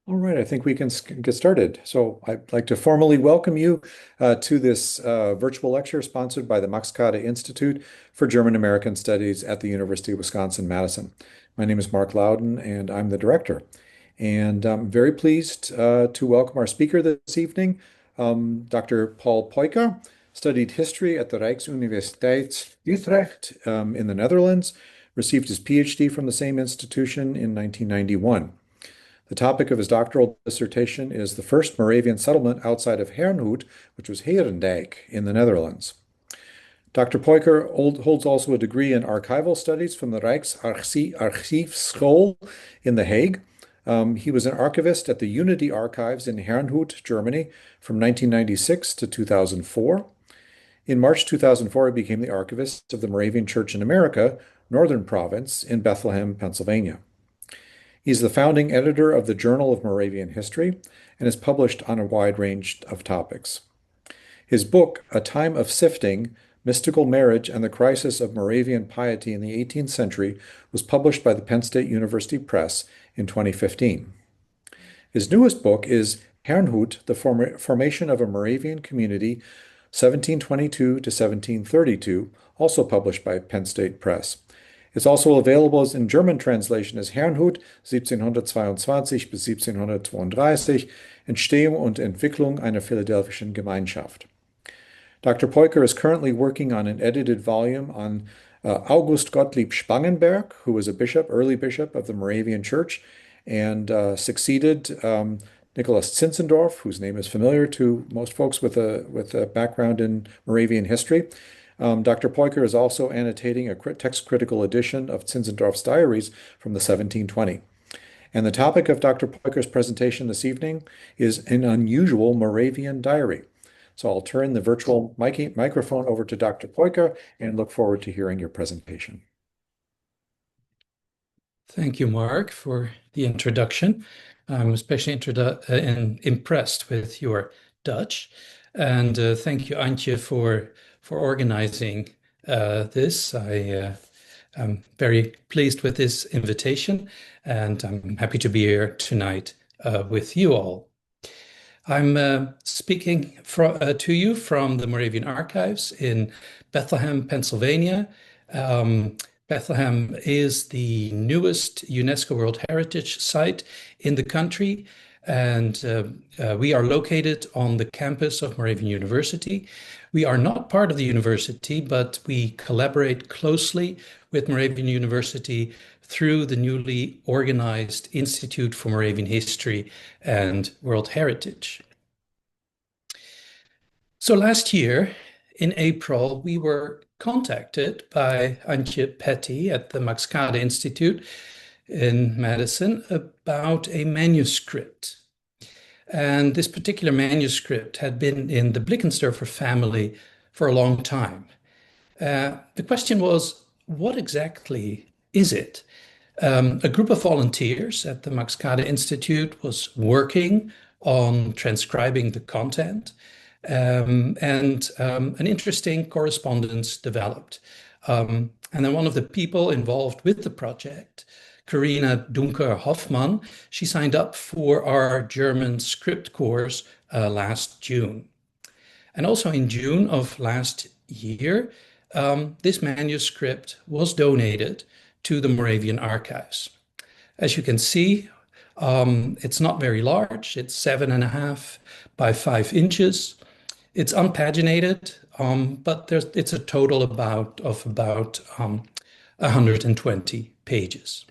All right, I think we can get started. So I'd like to formally welcome you to this virtual lecture sponsored by the Max Kade Institute for German American Studies at the University of Wisconsin-Madison. My name is Mark Loudon, and I'm the director. And I'm very pleased to welcome our speaker this evening, Dr. Paul Peucker, studied history at the Rijksuniversiteit Utrecht in the Netherlands, received his PhD from the same institution in 1991. The topic of his doctoral dissertation is the first Moravian settlement outside of Herrnhut, which was Herendijk in the Netherlands. Dr. Peucker holds also a degree in archival studies from the Rijksarchivschool in The Hague. He was an archivist at the Unity Archives in Herrnhut, Germany, from 1996 to 2004. In March 2004, he became the archivist of the Moravian Church in America, Northern Province, in Bethlehem, Pennsylvania. He's the founding editor of the Journal of Moravian History and is published on a wide range of topics. His book, A Time of Sifting, Mystical Marriage and the Crisis of Moravian Piety in the 18th Century, was published by the Penn State University Press in 2015. His newest book is Herrnhut, the Formation of a Moravian Community, 1722 to 1732, also published by Penn State Press. It's also available as in German translation as Herrnhut 1722 bis 1732, Entstehung und Entwicklung einer philadelphischen Gemeinschaft. Dr. Peucker is currently working on an edited volume on August Gottlieb Spangenberg, who was a bishop, early bishop of the Moravian Church, and succeeded Nicholas Zinzendorf, whose name is familiar to most folks with a background in Moravian history. Dr. Peucker is also annotating a text-critical edition of Zinzendorf's diaries from the 1720. And the topic of Dr. Peucker's presentation this evening is an unusual Moravian diary. So I'll turn the virtual microphone over to Dr. Peucker and look forward to hearing your presentation. Thank you, Mark, for the introduction. I'm especially impressed with your Dutch. And thank you, Antje, for organizing this. I'm very pleased with this invitation, and I'm happy to be here tonight with you all. I'm speaking to you from the Moravian Archives in Bethlehem, Pennsylvania. Bethlehem is the newest UNESCO World Heritage Site in the country, and we are located on the campus of Moravian University. We are not part of the university, but we collaborate closely with Moravian University through the newly organized Institute for Moravian History and World Heritage. So last year, in April, we were contacted by Antje Petty at the Max Kade Institute in Madison about a manuscript. And this particular manuscript had been in the Blickensderfer family for a long time. The question was, what exactly is it? A group of volunteers at the Max Kade Institute was working on transcribing the content, and an interesting correspondence developed. And then one of the people involved with the project, Karina Dunker-Hoffmann, she signed up for our German script course last June. And also in June of last year, this manuscript was donated to the Moravian Archives. As you can see, it's not very large. It's 7.5 by 5 inches. It's unpaginated, but it's a total of about 120 pages.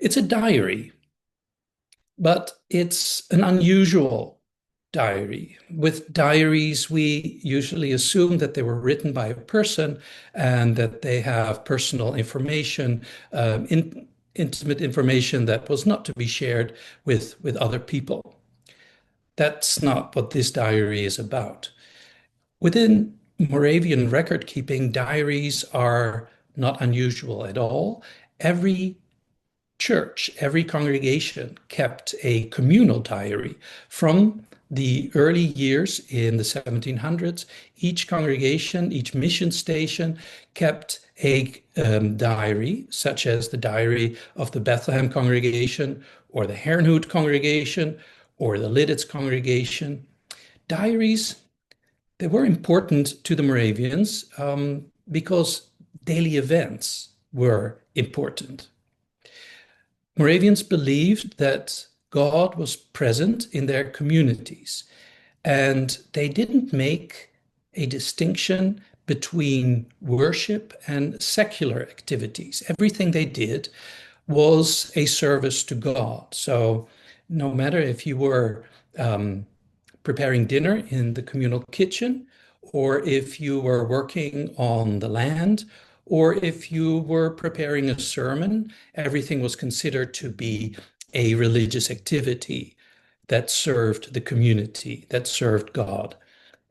It's a diary, but it's an unusual diary. With diaries, we usually assume that they were written by a person and that they have personal information, intimate information that was not to be shared with other people. That's not what this diary is about. Within Moravian record keeping, diaries are not unusual at all. Every church, every congregation kept a communal diary. From the early years in the 1700s, each congregation, each mission station kept a diary, such as the diary of the Bethlehem congregation or the Herrnhut congregation or the Lidditz congregation. Diaries, they were important to the Moravians because daily events were important. Moravians believed that God was present in their communities, and they didn't make a distinction between worship and secular activities. Everything they did was a service to God. So no matter if you were preparing dinner in the communal kitchen, or if you were working on the land, or if you were preparing a sermon, everything was considered to be a religious activity that served the community, that served God.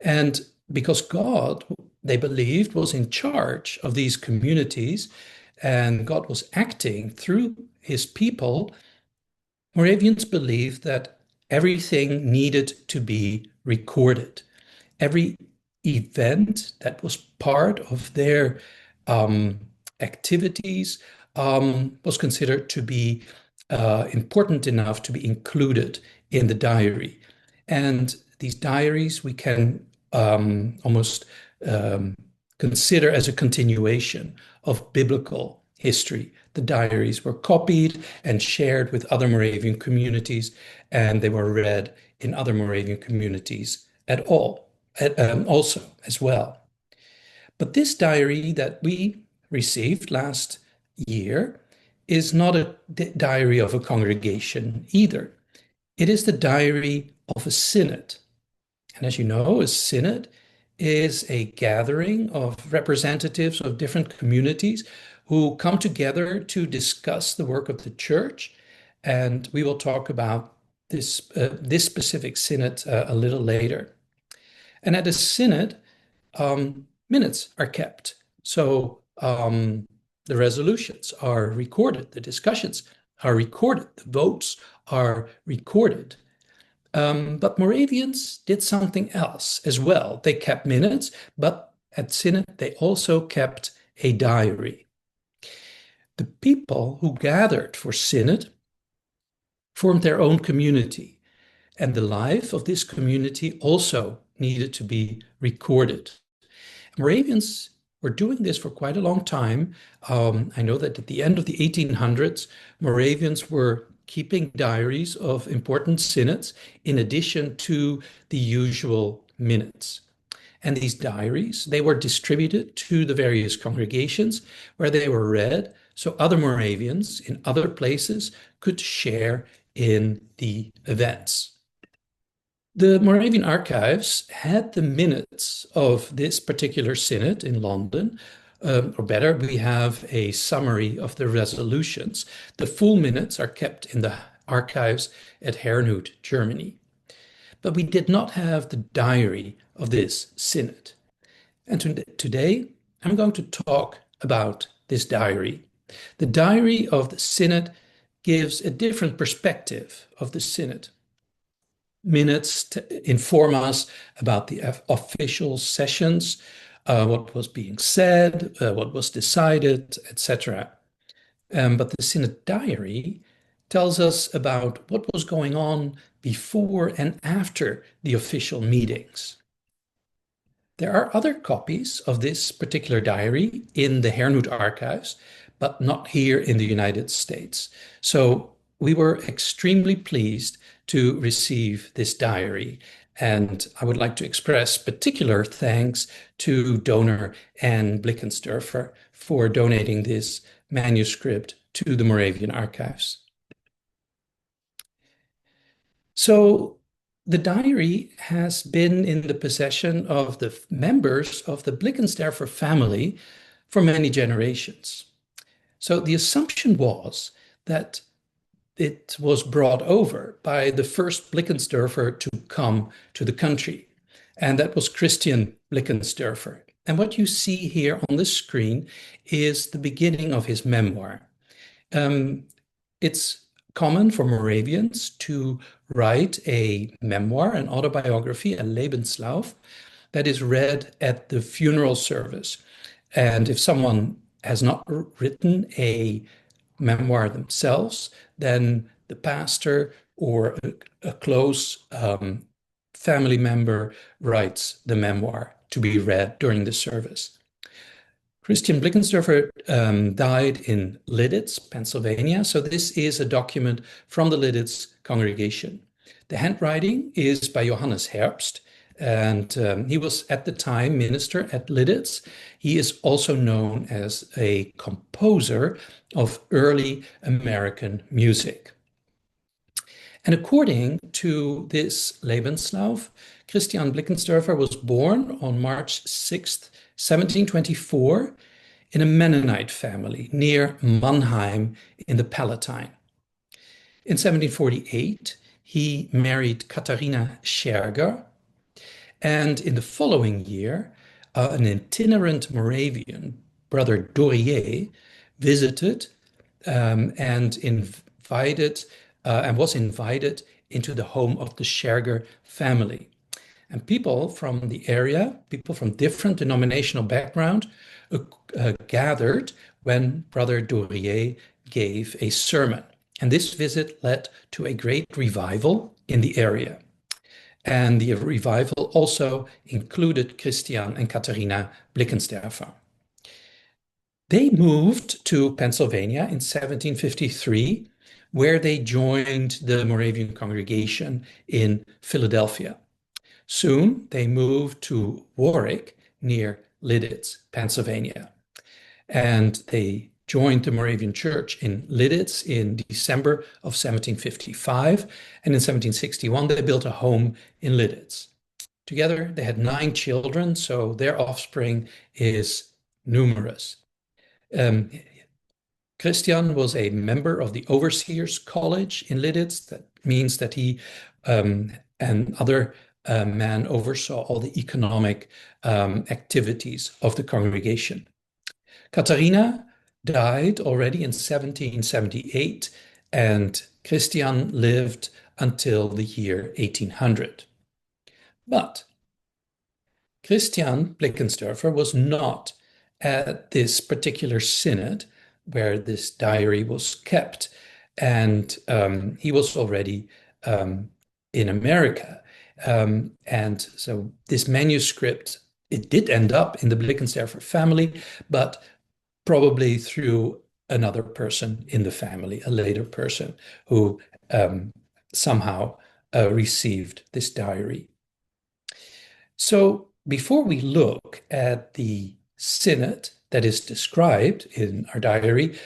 And because God, they believed, was in charge of these communities and God was acting through his people, Moravians believed that everything needed to be recorded. Every event that was part of their activities was considered to be important enough to be included in the diary. And these diaries we can almost consider as a continuation of biblical history. The diaries were copied and shared with other Moravian communities, and they were read in other Moravian communities also as well. But this diary that we received last year is not a diary of a congregation either. It is the diary of a synod. And as you know, a synod is a gathering of representatives of different communities who come together to discuss the work of the church. And we will talk about this specific synod a little later. And at a synod, minutes are kept. So the resolutions are recorded, the discussions are recorded, the votes are recorded. But Moravians did something else as well. They kept minutes, but at synod, they also kept a diary. The people who gathered for synod formed their own community, and the life of this community also needed to be recorded. Moravians were doing this for quite a long time. I know that at the end of the 1800s, Moravians were keeping diaries of important synods in addition to the usual minutes. And these diaries, they were distributed to the various congregations where they were read, so other Moravians in other places could share in the events. The Moravian Archives had the minutes of this particular synod in London, or better, we have a summary of the resolutions. The full minutes are kept in the archives at Herrnhut, Germany. But we did not have the diary of this synod. And today, I'm going to talk about this diary. The diary of the synod gives a different perspective of the synod. Minutes to inform us about the official sessions, what was being said, what was decided, etc. But the synod diary tells us about what was going on before and after the official meetings. There are other copies of this particular diary in the Herrnhut archives, but not here in the United States. So we were extremely pleased to receive this diary. And I would like to express particular thanks to donor Anne Blickensderfer for donating this manuscript to the Moravian Archives. So the diary has been in the possession of the members of the Blickensderfer family for many generations. So the assumption was that it was brought over by the first Blickensderfer to come to the country, and that was Christian Blickensderfer. And what you see here on the screen is the beginning of his memoir. It's common for Moravians to write a memoir, an autobiography, a Lebenslauf, that is read at the funeral service. And if someone has not written a memoir themselves, then the pastor or a close family member writes the memoir to be read during the service. Christian Blickensderfer died in Lidditz, Pennsylvania. So this is a document from the Lidditz congregation. The handwriting is by Johannes Herbst, and he was at the time minister at Lidditz. He is also known as a composer of early American music. And according to this Lebenslauf, Christian Blickensderfer was born on March 6th, 1724, in a Mennonite family near Mannheim in the Palatine. In 1748, he married Katharina Scherger, and in the following year, an itinerant Moravian, Brother Dorier, visited and invited and was invited into the home of the Scherger family. And people from the area, people from different denominational background, gathered when Brother Dorier gave a sermon. And this visit led to a great revival in the area. And the revival also included Christian and Katharina Blickensderfer. They moved to Pennsylvania in 1753, where they joined the Moravian congregation in Philadelphia. Soon they moved to Warwick near Lidditz, Pennsylvania. And they joined the Moravian Church in Lidditz in December of 1755. And in 1761, they built a home in Lidditz. Together, they had 9 children, so their offspring is numerous. Christian was a member of the Overseers College in Lidditz. That means that he and other men oversaw all the economic activities of the congregation. Katharina died already in 1778, and Christian lived until the year 1800. But Christian Blickensderfer was not at this particular synod where this diary was kept, and he was already in America. And so this manuscript, it did end up in the Blickensderfer family, but probably through another person in the family, a later person who somehow received this diary. So before we look at the synod that is described in our diary,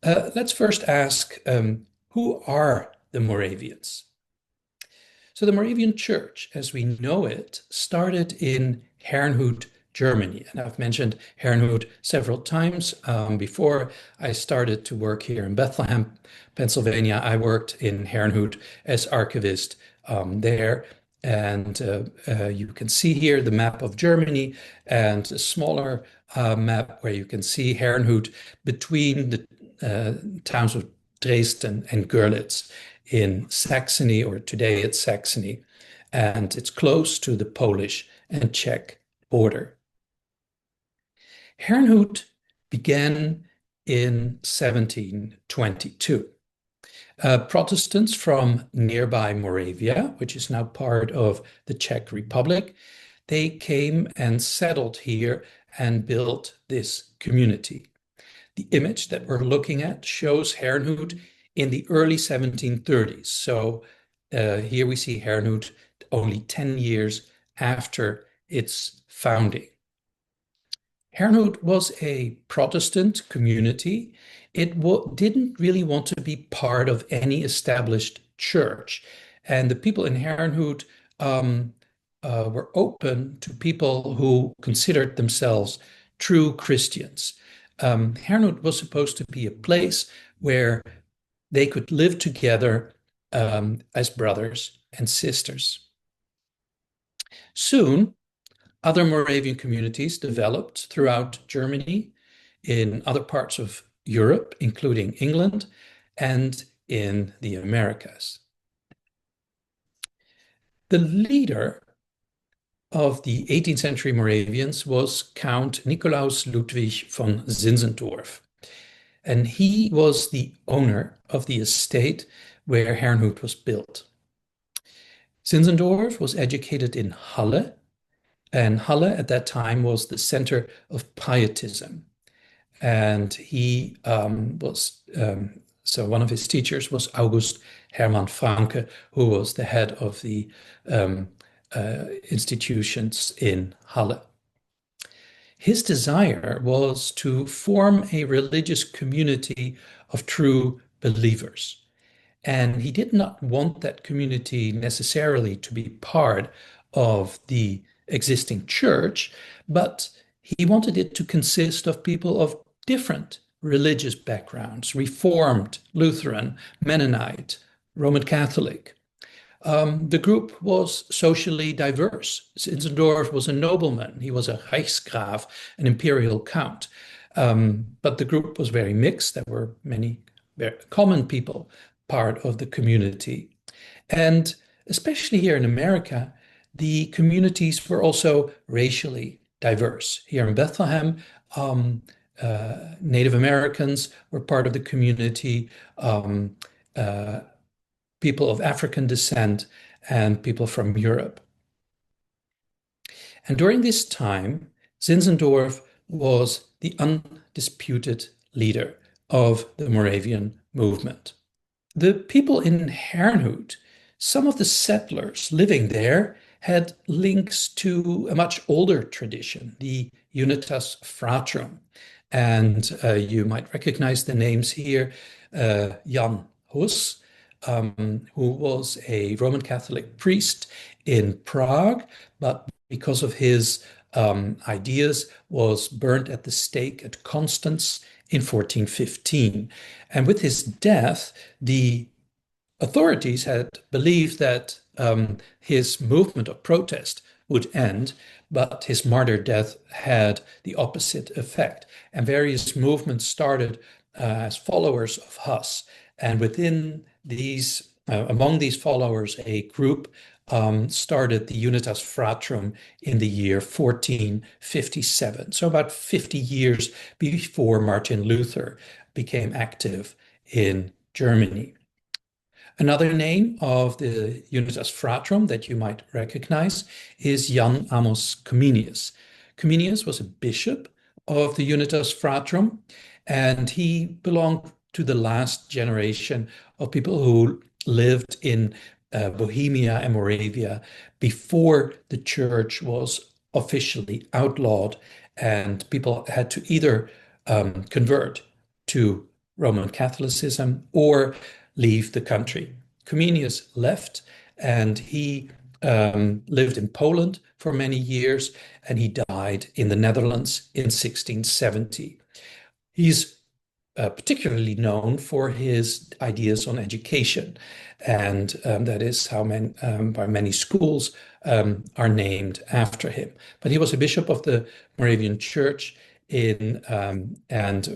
let's first ask, who are the Moravians? So the Moravian Church, as we know it, started in Herrnhut, Germany. And I've mentioned Herrnhut several times. Before I started to work here in Bethlehem, Pennsylvania, I worked in Herrnhut as archivist there. And you can see here the map of Germany and a smaller map where you can see Herrnhut between the towns of Dresden and Görlitz in Saxony, or today it's Saxony. And it's close to the Polish and Czech border. Herrnhut began in 1722. Protestants from nearby Moravia, which is now part of the Czech Republic, they came and settled here and built this community. The image that we're looking at shows Herrnhut in the early 1730s. So here we see Herrnhut only 10 years after its founding. Herrnhut was a Protestant community. It didn't really want to be part of any established church. And the people in Herrnhut were open to people who considered themselves true Christians. Herrnhut was supposed to be a place where they could live together as brothers and sisters. Soon, other Moravian communities developed throughout Germany, in other parts of Europe, including England, and in the Americas. The leader of the 18th century Moravians was Count Nikolaus Ludwig von Zinzendorf. And he was the owner of the estate where Herrnhut was built. Zinzendorf was educated in Halle, and Halle at that time was the center of Pietism. And he so one of his teachers was August Hermann Franke, who was the head of the um, institutions in Halle. His desire was to form a religious community of true believers. And he did not want that community necessarily to be part of the existing church, but he wanted it to consist of people of different religious backgrounds, Reformed, Lutheran, Mennonite, Roman Catholic. The group was socially diverse. Zinzendorf was a nobleman. He was a Reichsgraf, an imperial count. But the group was very mixed. There were many very common people part of the community. And especially here in America, the communities were also racially diverse. Here in Bethlehem, Native Americans were part of the community. Uh, People of African descent, and people from Europe. And during this time, Zinzendorf was the undisputed leader of the Moravian movement. The people in Herrnhut, some of the settlers living there, had links to a much older tradition, the Unitas Fratrum. And you might recognize the names here, Jan Hus, who was a Roman Catholic priest in Prague, but because of his ideas, was burnt at the stake at Constance in 1415. And with his death, the authorities had believed that his movement of protest would end, but his martyr death had the opposite effect. And various movements started as followers of Huss. And within these, among these followers, a group started the Unitas Fratrum in the year 1457. So about 50 years before Martin Luther became active in Germany. Another name of the Unitas Fratrum that you might recognize is Jan Amos Comenius. Comenius was a bishop of the Unitas Fratrum, and he belonged to the last generation of people who lived in Bohemia and Moravia before the church was officially outlawed, and people had to either convert to Roman Catholicism or leave the country. Comenius left, and he lived in Poland for many years, and he died in the Netherlands in 1670. He's particularly known for his ideas on education, and that is how many schools are named after him. But he was a bishop of the Moravian Church and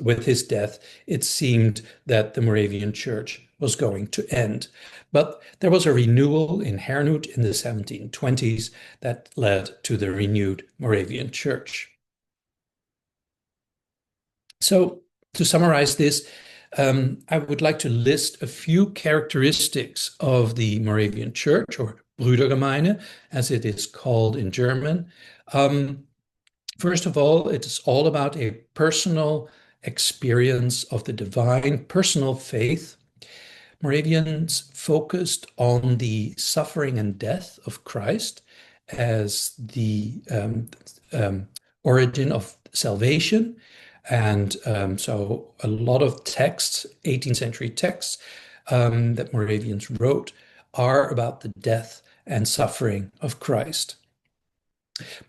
with his death, it seemed that the Moravian Church was going to end. But there was a renewal in Herrnhut in the 1720s that led to the renewed Moravian Church. So to summarize this, I would like to list a few characteristics of the Moravian Church, or Brüdergemeine, as it is called in German. First of all, it is all about a personal experience of the divine, personal faith. Moravians focused on the suffering and death of Christ as the origin of salvation. And so a lot of texts, 18th century texts that Moravians wrote are about the death and suffering of Christ.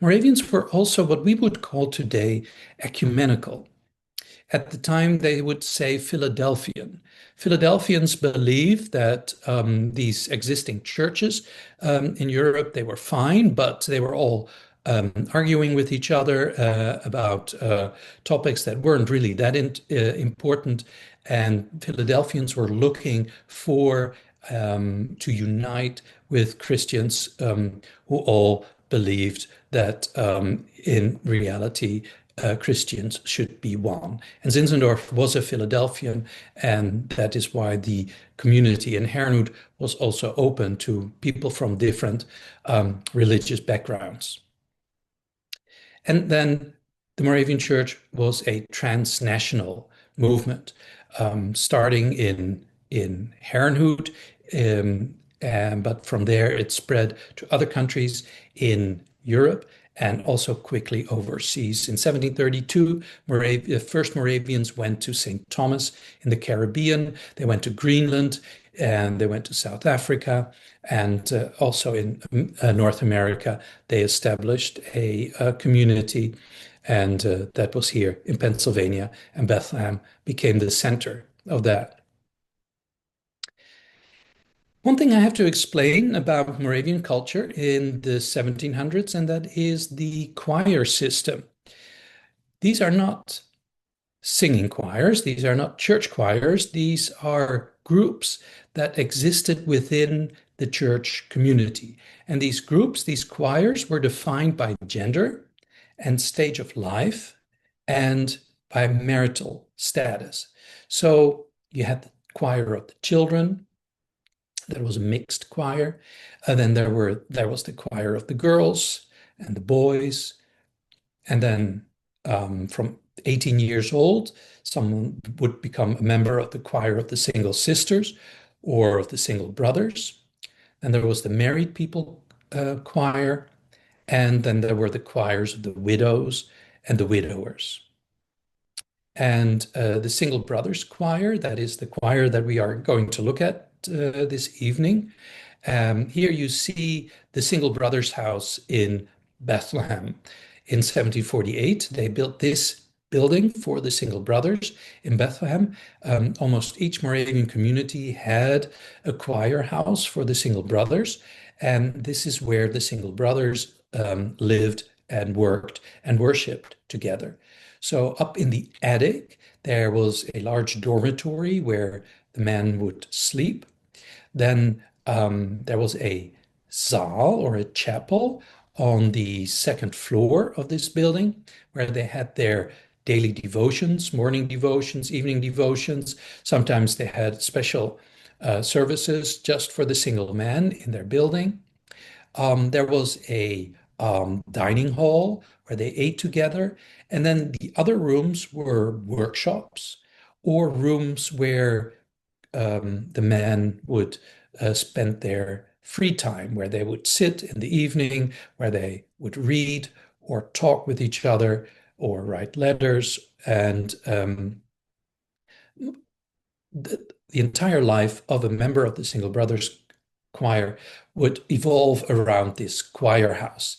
Moravians were also what we would call today ecumenical. At the time, they would say Philadelphian. Philadelphians believed that these existing churches in Europe, they were fine, but they were all arguing with each other about topics that weren't really that important. And Philadelphians were looking for to unite with Christians who all believed that in reality, Christians should be one. And Zinzendorf was a Philadelphian, and that is why the community in Herrnhut was also open to people from different religious backgrounds. And then the Moravian Church was a transnational movement, starting in Herrnhut, but from there it spread to other countries in Europe and also quickly overseas. In 1732, the first Moravians went to St. Thomas in the Caribbean. They went to Greenland and they went to South Africa. And also in North America, they established a community. And that was here in Pennsylvania. And Bethlehem became the center of that. One thing I have to explain about Moravian culture in the 1700s, and that is the choir system. These are not singing choirs, these are not church choirs, these are groups that existed within the church community. And these groups, these choirs, were defined by gender and stage of life and by marital status. So you had the choir of the children. That was a mixed choir. And then there was the choir of the girls and the boys. And then from 18 years old, someone would become a member of the choir of the single sisters or of the single brothers. And there was the married people choir. And then there were the choirs of the widows and the widowers. And the single brothers choir, that is the choir that we are going to look at this evening. Here you see the single brothers' house in Bethlehem. In 1748, they built this building for the single brothers in Bethlehem. Almost each Moravian community had a choir house for the single brothers. And this is where the single brothers lived and worked and worshiped together. So up in the attic, there was a large dormitory where the men would sleep. Then there was a zaal or a chapel on the second floor of this building where they had their daily devotions, morning devotions, evening devotions. Sometimes they had special services just for the single men in their building. There was a dining hall where they ate together. And then the other rooms were workshops or rooms where the men would spend their free time, where they would sit in the evening, where they would read or talk with each other or write letters. And the entire life of a member of the Single Brothers Choir would evolve around this choir house.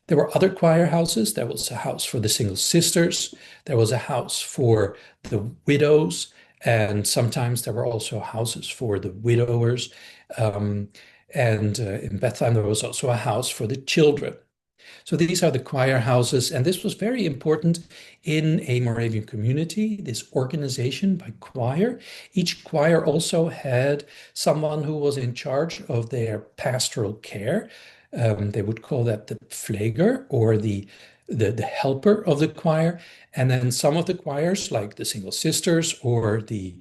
There were other choir houses. There was a house for the single sisters. There was a house for the widows. And sometimes there were also houses for the widowers. And in Bethlehem, there was also a house for the children. So these are the choir houses. And this was very important in a Moravian community, this organization by choir. Each choir also had someone who was in charge of their pastoral care. They would call that the pfleger or the helper of the choir. And then some of the choirs, like the single sisters or the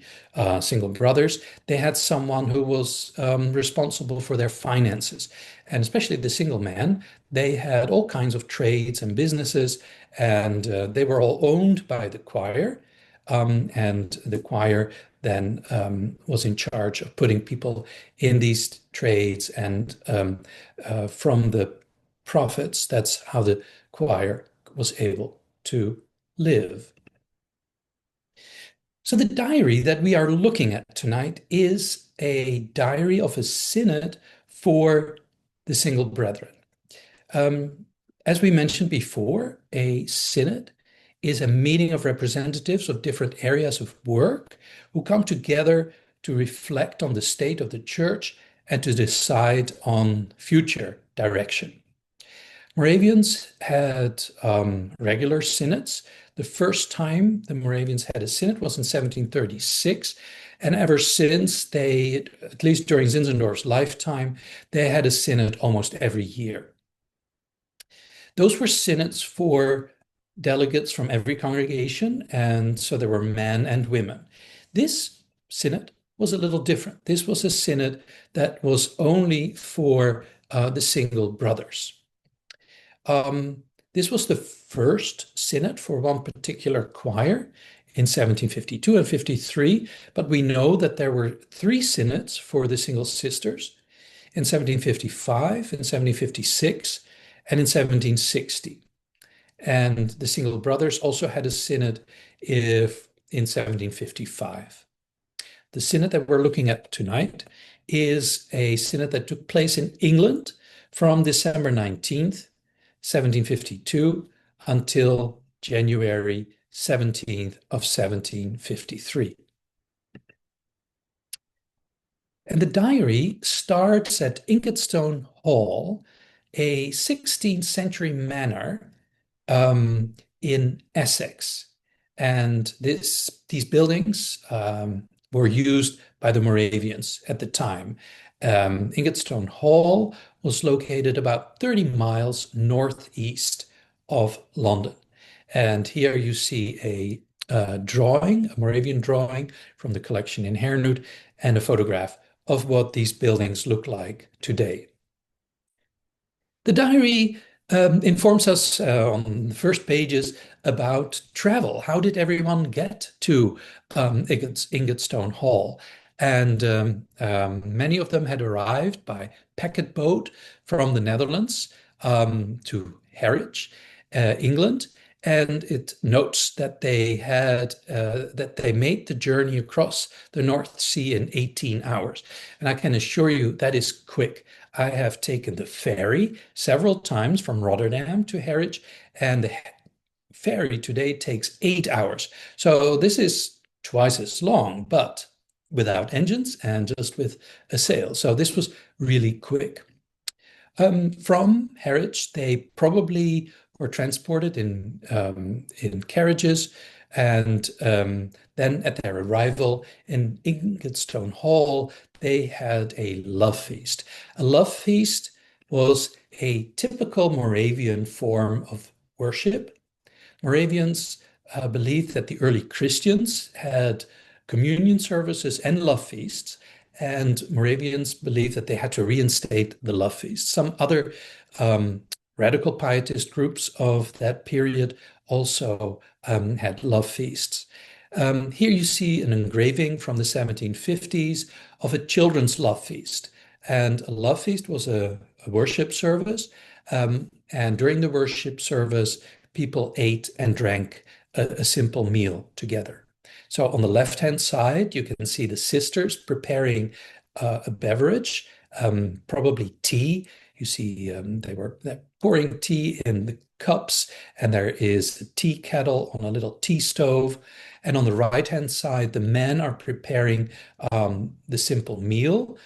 single brothers, they had someone who was responsible for their finances. And especially the single men, they had all kinds of trades and businesses, and they were all owned by the choir. And the choir then was in charge of putting people in these trades, and from the profits, that's how the choir was able to live. So the diary that we are looking at tonight is a diary of a synod for the single brethren. As we mentioned before, a synod is a meeting of representatives of different areas of work who come together to reflect on the state of the church and to decide on future direction. Moravians had regular synods. The first time the Moravians had a synod was in 1736. And ever since, they, at least during Zinzendorf's lifetime, they had a synod almost every year. Those were synods for delegates from every congregation, and so there were men and women. This synod was a little different. This was a synod that was only for the single brothers. This was the first synod for one particular choir in 1752 and 53, but we know that there were three synods for the single sisters in 1755, in 1756, and in 1760. And the single brothers also had a synod in 1755. The synod that we're looking at tonight is a synod that took place in England from December 19th, 1752 until January 17th of 1753. And the diary starts at Ingatestone Hall, a 16th century manor in Essex. And these buildings were used by the Moravians at the time. Ingatestone Hall was located about 30 miles northeast of London. And here you see a drawing, a Moravian drawing from the collection in Herrnhut, and a photograph of what these buildings look like today. The diary informs us on the first pages about travel. How did everyone get to Ingatestone Hall? And many of them had arrived by packet boat from the Netherlands to Harwich, England. And it notes that they made the journey across the North Sea in 18 hours. And I can assure you that is quick. I have taken the ferry several times from Rotterdam to Harwich, and the ferry today takes 8 hours. So this is twice as long, but without engines and just with a sail. So this was really quick. From Harwich, they probably were transported in carriages, and then at their arrival in Ingatestone Hall, they had a love feast. A love feast was a typical Moravian form of worship. Moravians believed that the early Christians had communion services and love feasts, and Moravians believed that they had to reinstate the love feast. Some other radical pietist groups of that period also had love feasts. Here you see an engraving from the 1750s of a children's love feast. And a love feast was a worship service. And during the worship service, people ate and drank a simple meal together. So on the left-hand side, you can see the sisters preparing a beverage, probably tea. You see they're pouring tea in the cups, and there is a tea kettle on a little tea stove. And on the right-hand side, the men are preparing the simple meal,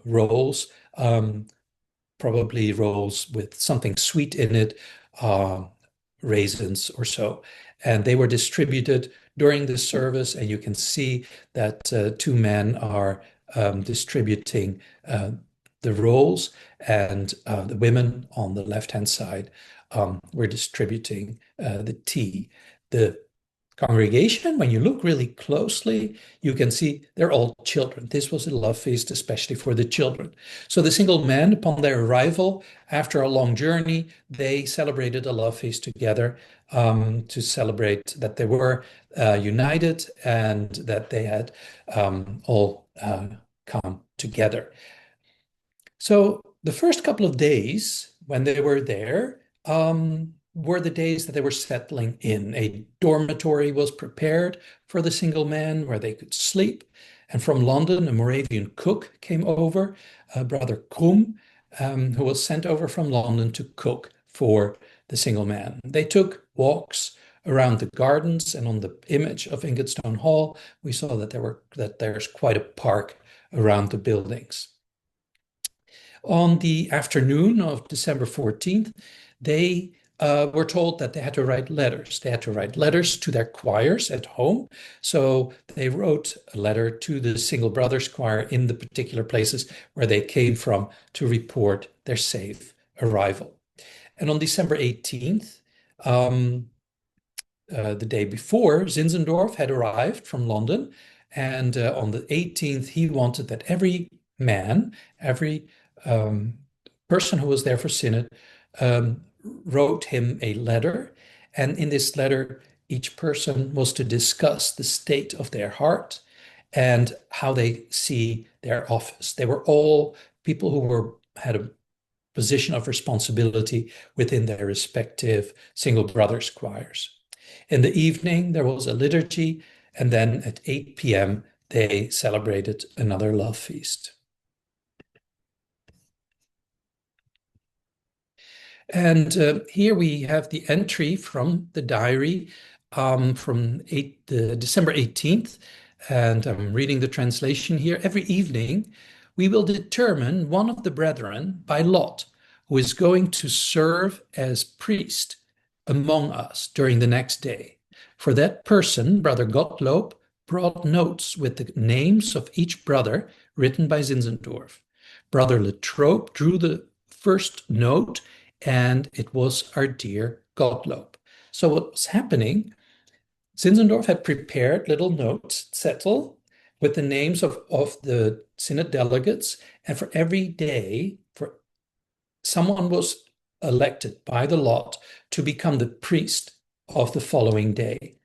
rolls, probably rolls with something sweet in it, raisins or so. And they were distributed during the service, and you can see that two men are distributing the rolls, and the women on the left-hand side were distributing the tea. The congregation, when you look really closely, you can see they're all children. This was a love feast, especially for the children. So the single men, upon their arrival, after a long journey, they celebrated a love feast together to celebrate that they were united and that they had all come together. So the first couple of days when they were there were the days that they were settling in. A dormitory was prepared for the single men where they could sleep. And from London, a Moravian cook came over, Brother Krum, who was sent over from London to cook for the single man. They took walks around the gardens, and on the image of Ingatestone Hall, we saw that there's quite a park around the buildings. On the afternoon of December 14th, they were told that they had to write letters. They had to write letters to their choirs at home. So they wrote a letter to the Single Brothers Choir in the particular places where they came from to report their safe arrival. And on December 18th, um, the day before, Zinzendorf had arrived from London. And on the 18th, he wanted that every man, every um, person who was there for synod, wrote him a letter. And in this letter, each person was to discuss the state of their heart and how they see their office. They were all people who had a position of responsibility within their respective single brothers choirs. In the evening, there was a liturgy, and then at 8 p.m., they celebrated another love feast. And here we have the entry from the diary from December 18th. And I'm reading the translation here. Every evening, we will determine one of the brethren by lot who is going to serve as priest among us during the next day. For that person, Brother Gottlob brought notes with the names of each brother written by Zinzendorf. Brother Latrobe drew the first note, and it was our dear Gottlob. So what was happening, Zinzendorf had prepared little notes, settle, with the names of the synod delegates, and for every day, someone was elected by the lot to become the priest of the following day.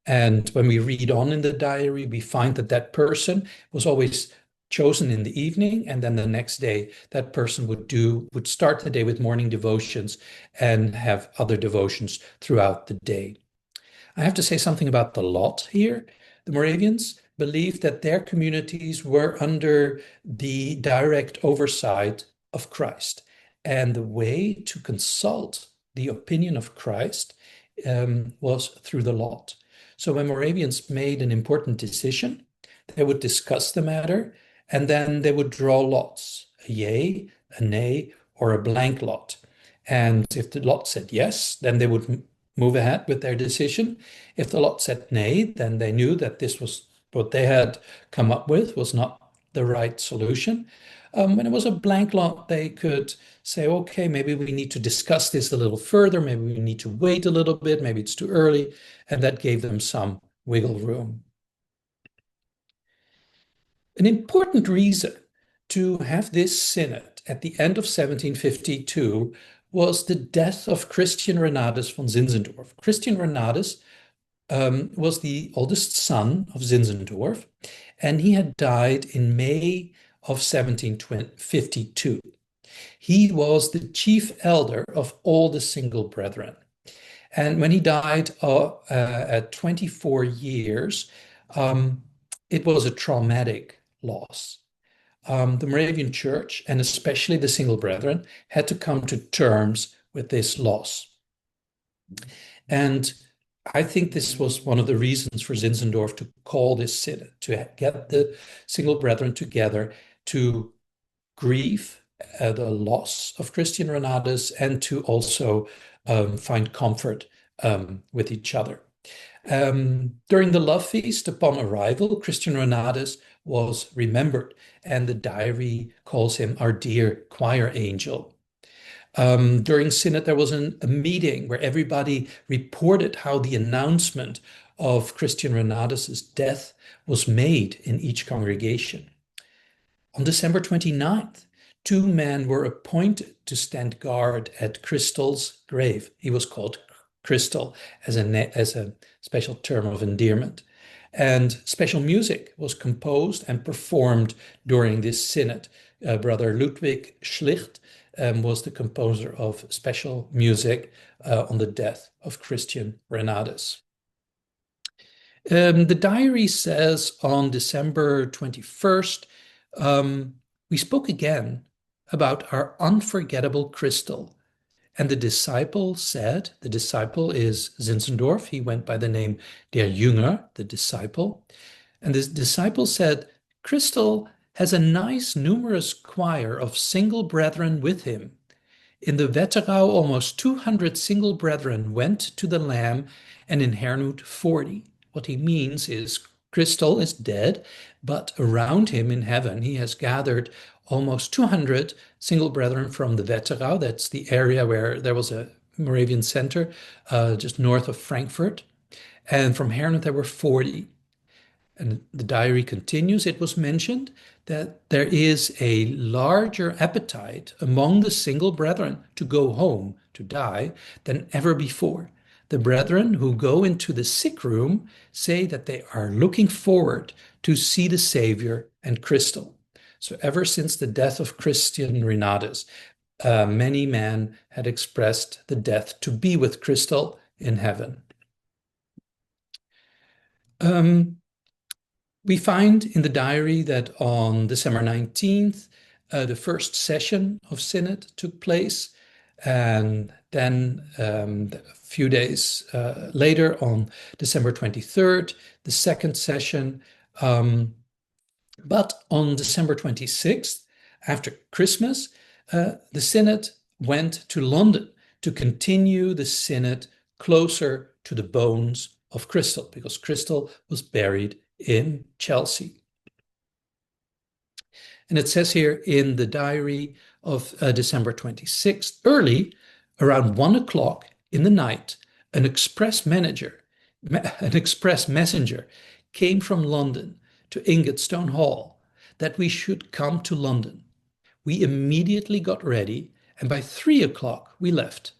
And when we read on in the diary, we find that that person was always chosen in the evening, and then the next day that person would start the day with morning devotions and have other devotions throughout the day. I have to say something about the lot here. The Moravians believed that their communities were under the direct oversight of Christ, and the way to consult the opinion of Christ was through the lot. So when Moravians made an important decision, they would discuss the matter, and then they would draw lots, a yea, a nay, or a blank lot. And if the lot said yes, then they would move ahead with their decision. If the lot said nay, then they knew that this was what they had come up with was not the right solution. When it was a blank lot, they could say, okay, maybe we need to discuss this a little further. Maybe we need to wait a little bit. Maybe it's too early. And that gave them some wiggle room. An important reason to have this synod at the end of 1752 was the death of Christian Renardus von Zinzendorf. Christian Renardus was the oldest son of Zinzendorf, and he had died in May of 1752. He was the chief elder of all the single brethren. And when he died at 24 years, it was a traumatic loss. The Moravian Church, and especially the single brethren, had to come to terms with this loss. And I think this was one of the reasons for Zinzendorf to call this synod, to get the single brethren together to grieve the loss of Christian Renardus and to also find comfort with each other. During the love feast upon arrival, Christian Renardus was remembered, and the diary calls him our dear choir angel. During synod, there was a meeting where everybody reported how the announcement of Christian Renardus's death was made in each congregation. On December 29th, two men were appointed to stand guard at Crystal's grave. He was called Crystal as a special term of endearment. And special music was composed and performed during this synod. Brother Ludwig Schlicht was the composer of special music on the death of Christian Renardus. The diary says on December 21st, we spoke again about our unforgettable Crystal. And the disciple said, the disciple is Zinzendorf. He went by the name Der Jünger, the disciple. And the disciple said, Crystal has a nice numerous choir of single brethren with him. In the Wetterau, almost 200 single brethren went to the Lamb, and in Herrnhut, 40. What he means is Crystal is dead, but around him in heaven, he has gathered almost 200 single brethren from the Wetterau. That's the area where there was a Moravian center just north of Frankfurt. And from Herrnhut, there were 40. And the diary continues, it was mentioned that there is a larger appetite among the single brethren to go home, to die, than ever before. The brethren who go into the sick room say that they are looking forward to see the Savior and Christel. So ever since the death of Christian Renatus, many men had expressed the death to be with Christel in heaven. We find in the diary that on December 19th, the first session of Synod took place. And then a few days later, on December 23rd, the second session. But on December 26th, after Christmas, the Synod went to London to continue the Synod closer to the bones of Christel, because Christel was buried in Chelsea. And it says here in the diary of December 26th, early, around 1 o'clock in the night, an express messenger came from London to Ingatstone Hall that we should come to London. We immediately got ready, and by 3 o'clock we left.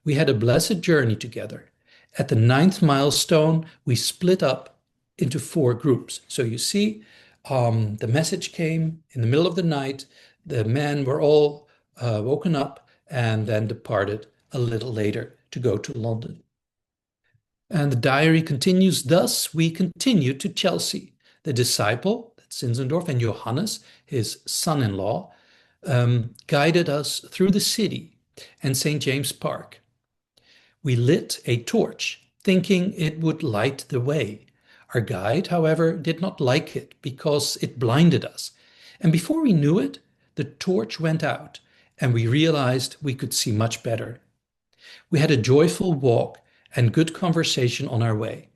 We had a blessed journey together. At the 9th milestone, we split up into 4 groups. So you see, the message came in the middle of the night. The men were all woken up and then departed a little later to go to London. And the diary continues, thus we continued to Chelsea. The disciple, that's Zinzendorf, and Johannes, his son-in-law, guided us through the city and St. James Park. We lit a torch, thinking it would light the way. Our guide, however, did not like it because it blinded us. And before we knew it, the torch went out and we realized we could see much better. We had a joyful walk and good conversation on our way.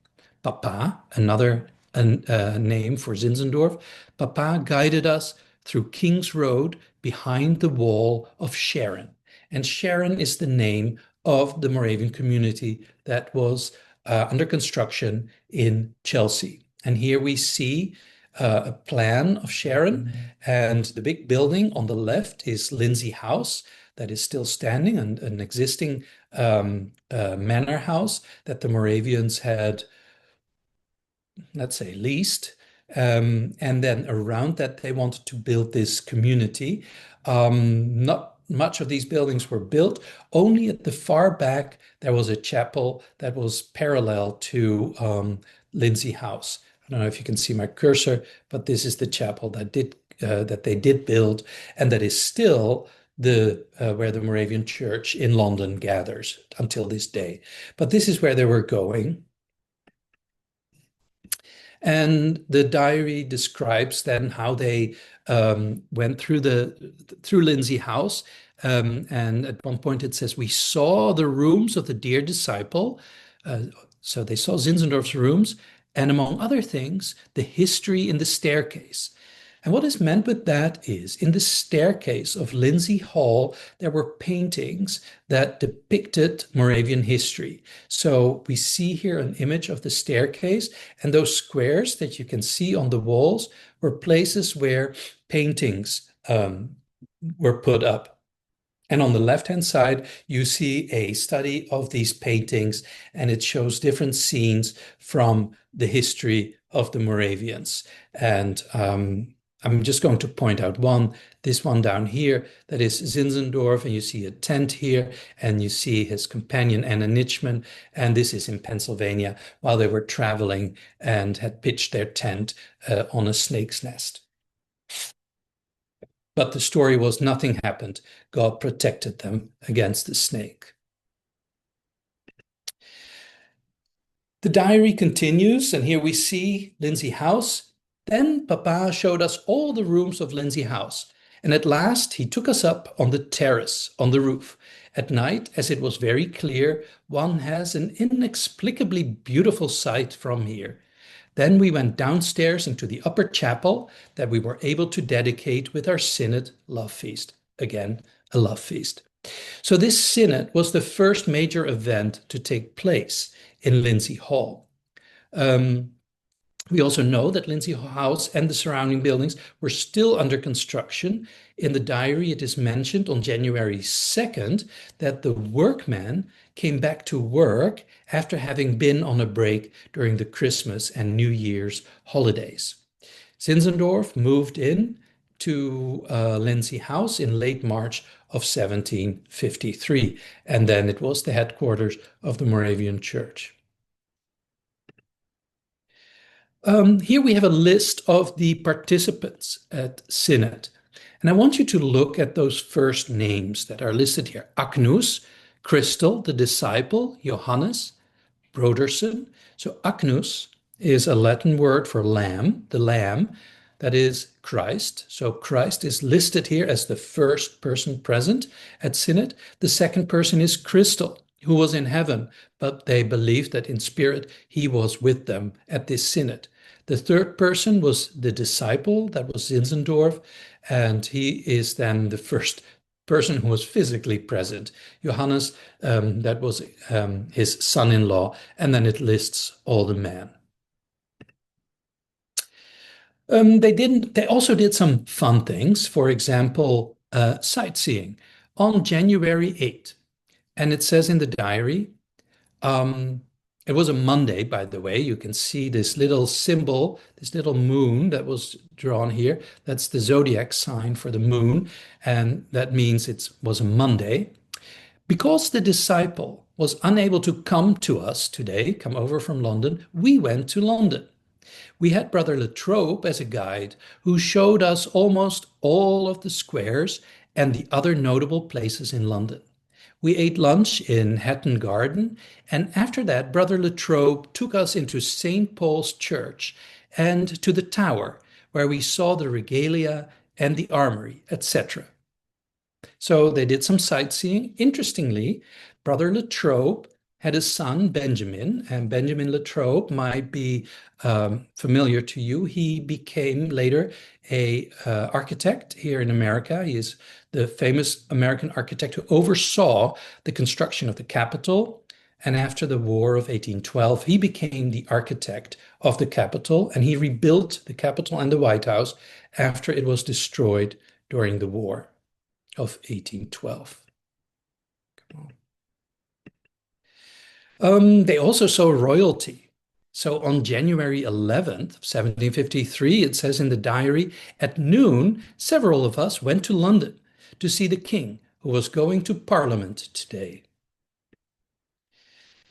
Papa, another name for Zinzendorf, Papa guided us through King's Road behind the wall of Sharon. And Sharon is the name of the Moravian community that was under construction in Chelsea. And here we see a plan of Sharon, and the big building on the left is Lindsay House, that is still standing, and an existing manor house that the Moravians had, let's say, leased. And then around that, they wanted to build this community. Not much of these buildings were built. Only at the far back, there was a chapel that was parallel to Lindsay House. I don't know if you can see my cursor, but this is the chapel that they did build, and that is still where the Moravian Church in London gathers until this day. But this is where they were going. And the diary describes then how they went through Lindsay House. And at one point it says, we saw the rooms of the dear disciple. So they saw Zinzendorf's rooms, and among other things, the history in the staircase. And what is meant with that is, in the staircase of Lindsay Hall, there were paintings that depicted Moravian history. So we see here an image of the staircase, and those squares that you can see on the walls were places where paintings were put up. And on the left-hand side, you see a study of these paintings, and it shows different scenes from the history of the Moravians. And I'm just going to point out this one down here, that is Zinzendorf, and you see a tent here, and you see his companion Anna Nitschmann, and this is in Pennsylvania, while they were traveling and had pitched their tent on a snake's nest. But the story was nothing happened. God protected them against the snake. The diary continues, and here we see Lindsay House. Then Papa showed us all the rooms of Lindsay House, and at last he took us up on the terrace, on the roof. At night, as it was very clear, one has an inexplicably beautiful sight from here. Then we went downstairs into the upper chapel that we were able to dedicate with our synod love feast. Again, a love feast. So this synod was the first major event to take place in Lindsay Hall. We also know that Lindsay House and the surrounding buildings were still under construction. In the diary, it is mentioned on January 2nd that the workmen came back to work after having been on a break during the Christmas and New Year's holidays. Zinzendorf moved in to Lindsay House in late March of 1753, and then it was the headquarters of the Moravian Church. Here we have a list of the participants at Synod. And I want you to look at those first names that are listed here. Agnus, Crystal, the disciple, Johannes, Broderson. So Agnus is a Latin word for lamb, the lamb, that is Christ. So Christ is listed here as the first person present at Synod. The second person is Crystal, who was in heaven, but they believed that in spirit he was with them at this synod. The third person was the disciple, that was Zinzendorf, and he is then the first person who was physically present. Johannes, that was his son-in-law, and then it lists all the men. They also did some fun things, for example, sightseeing on January 8th. And it says in the diary, it was a Monday, by the way. You can see this little symbol, this little moon that was drawn here. That's the zodiac sign for the moon. And that means it was a Monday. Because the disciple was unable to come to us today, come over from London, we went to London. We had Brother Latrobe as a guide who showed us almost all of the squares and the other notable places in London. We ate lunch in Hatton Garden, and after that, Brother Latrobe took us into St. Paul's Church and to the Tower, where we saw the regalia and the armory, etc. So they did some sightseeing. Interestingly, Brother Latrobe had a son, Benjamin, and Benjamin Latrobe might be familiar to you. He became later a architect here in America. He is the famous American architect who oversaw the construction of the Capitol. And after the War of 1812, he became the architect of the Capitol, and he rebuilt the Capitol and the White House after it was destroyed during the War of 1812. Come on. They also saw royalty. So on January 11th, 1753, it says in the diary, at noon, several of us went to London to see the king, who was going to Parliament today.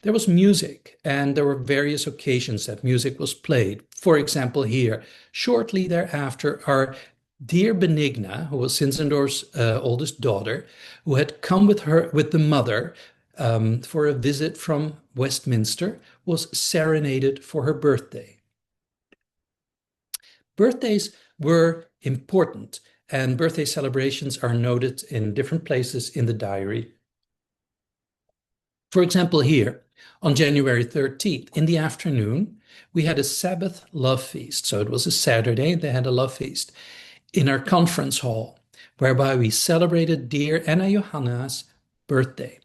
There was music, and there were various occasions that music was played. For example, here, shortly thereafter, our dear Benigna, who was Zinzendorf's oldest daughter, who had come with the mother, for a visit from Westminster, was serenaded for her birthday. Birthdays were important, and birthday celebrations are noted in different places in the diary. For example, here, on January 13th, in the afternoon, we had a Sabbath love feast. So it was a Saturday, they had a love feast in our conference hall, whereby we celebrated dear Anna Johanna's birthday.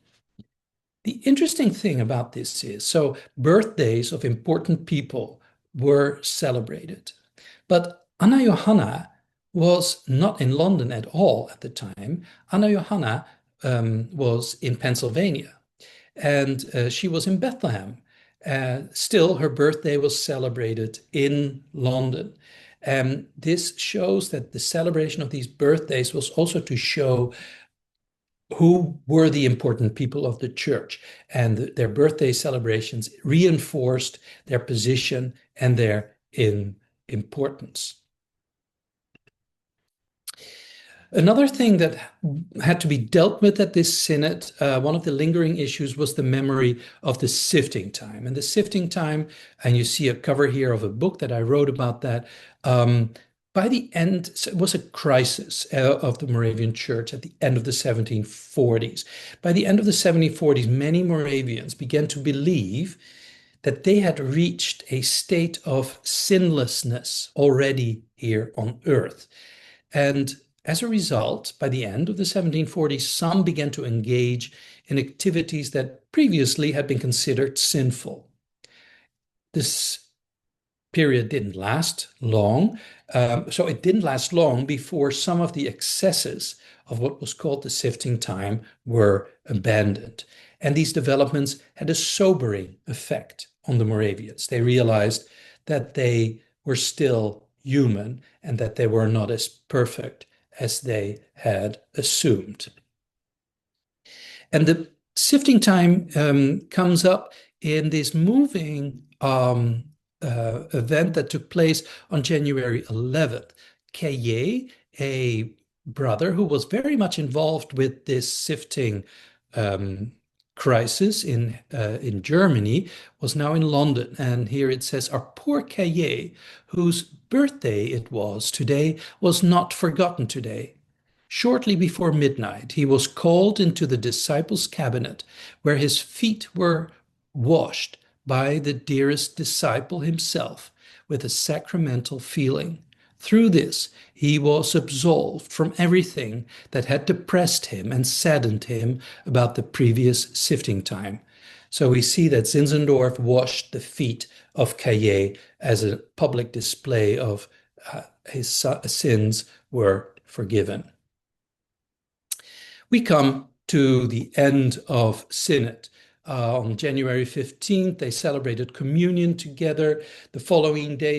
The interesting thing about this is, so birthdays of important people were celebrated, but Anna Johanna was not in London at all at the time. Anna Johanna was in Pennsylvania, and she was in Bethlehem. Still, her birthday was celebrated in London. And this shows that the celebration of these birthdays was also to show who were the important people of the church, and their birthday celebrations reinforced their position and their importance. Another thing that had to be dealt with at this synod, one of the lingering issues was the memory of the sifting time. And the sifting time, and you see a cover here of a book that I wrote about that, by the end, it was a crisis of the Moravian Church at the end of the 1740s. By the end of the 1740s, many Moravians began to believe that they had reached a state of sinlessness already here on earth. And as a result, by the end of the 1740s, some began to engage in activities that previously had been considered sinful. This period didn't last long. So it didn't last long before some of the excesses of what was called the sifting time were abandoned. And these developments had a sobering effect on the Moravians. They realized that they were still human and that they were not as perfect as they had assumed. And the sifting time comes up in this moving event that took place on January 11th. Caillé, a brother who was very much involved with this sifting crisis in Germany, was now in London. And here it says, our poor Caillé, whose birthday it was today, was not forgotten today. Shortly before midnight, he was called into the disciples' cabinet, where his feet were washed by the dearest disciple himself with a sacramental feeling. Through this, he was absolved from everything that had depressed him and saddened him about the previous sifting time. So we see that Zinzendorf washed the feet of Caillé as a public display of his sins were forgiven. We come to the end of Synod. On January 15th, they celebrated communion together. The following day,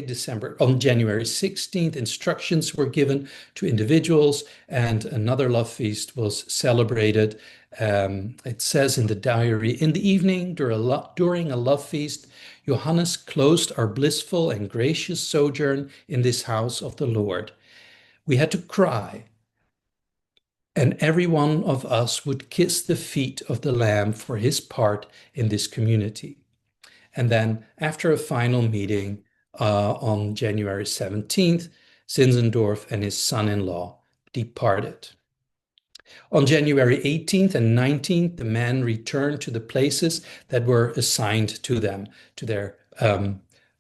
on January 16th, instructions were given to individuals and another love feast was celebrated. It says in the diary, in the evening, during a love feast, Johannes closed our blissful and gracious sojourn in this house of the Lord. We had to cry, and every one of us would kiss the feet of the Lamb for his part in this community. And then after a final meeting on January 17th, Zinzendorf and his son-in-law departed. On January 18th and 19th, the men returned to the places that were assigned to them, to their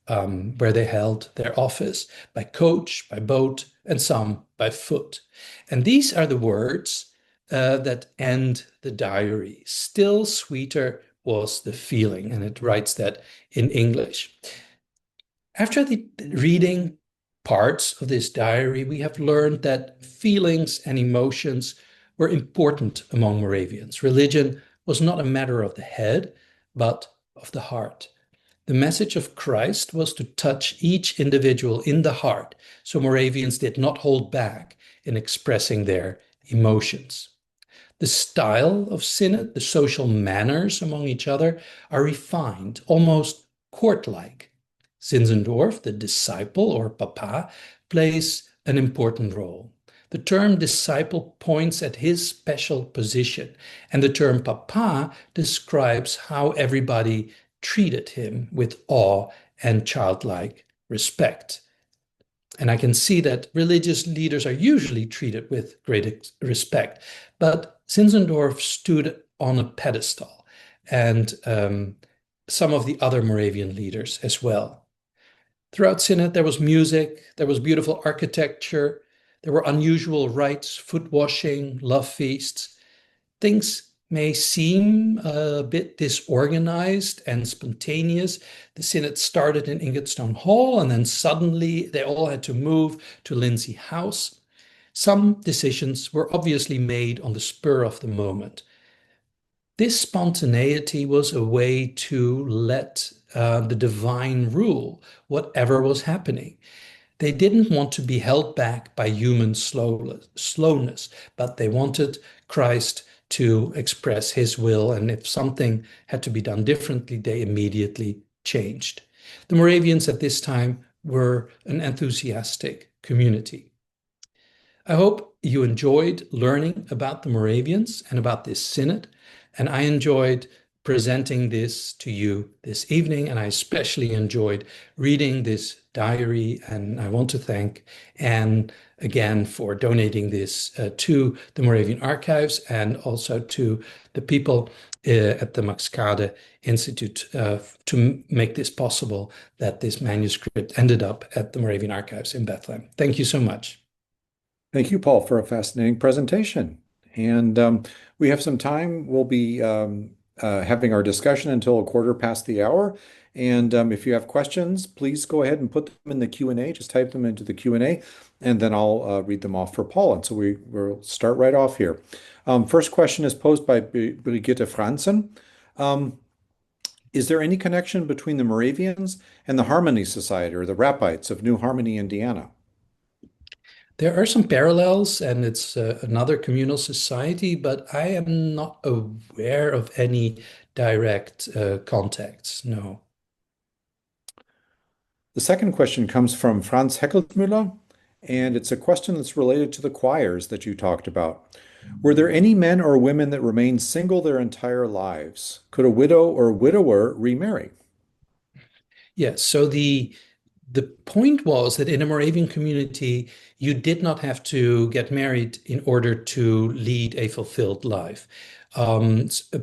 where they held their office, by coach, by boat, and some by foot. And these are the words that end the diary. Still sweeter was the feeling, and it writes that in English. After the reading parts of this diary, we have learned that feelings and emotions were important among Moravians. Religion was not a matter of the head, but of the heart. The message of Christ was to touch each individual in the heart, so Moravians did not hold back in expressing their emotions. The style of synod, the social manners among each other, are refined, almost court-like. Zinzendorf, the disciple or papa, plays an important role. The term disciple points at his special position, and the term papa describes how everybody treated him with awe and childlike respect. And I can see that religious leaders are usually treated with great respect, but Zinzendorf stood on a pedestal, and some of the other Moravian leaders as well. Throughout Synod, there was music, there was beautiful architecture, there were unusual rites, foot washing, love feasts. Things may seem a bit disorganized and spontaneous. The synod started in Ingatstone Hall, and then suddenly they all had to move to Lindsay House. Some decisions were obviously made on the spur of the moment. This spontaneity was a way to let the divine rule whatever was happening. They didn't want to be held back by human slowness, but they wanted Christ to express his will, and if something had to be done differently, they immediately changed. The Moravians at this time were an enthusiastic community. I hope you enjoyed learning about the Moravians and about this synod, and I enjoyed presenting this to you this evening, and I especially enjoyed reading this diary. And I want to thank Anne again for donating this to the Moravian Archives and also to the people at the Max Kade Institute to make this possible, that this manuscript ended up at the Moravian Archives in Bethlehem. Thank you so much. Thank you, Paul, for a fascinating presentation. And we have some time. We'll be having our discussion until a quarter past the hour. And if you have questions, please go ahead and put them in the Q&A. Just type them into the Q&A, and then I'll read them off for Paul. And so we'll start right off here. First question is posed by Brigitte Franzen. Is there any connection between the Moravians and the Harmony Society or the Rappites of New Harmony, Indiana? There are some parallels, and it's another communal society, but I am not aware of any direct contacts. No. The second question comes from Franz Heckelsmüller, and it's a question that's related to the choirs that you talked about. Were there any men or women that remained single their entire lives? Could a widow or widower remarry? Yes. So the point was that in a Moravian community, you did not have to get married in order to lead a fulfilled life.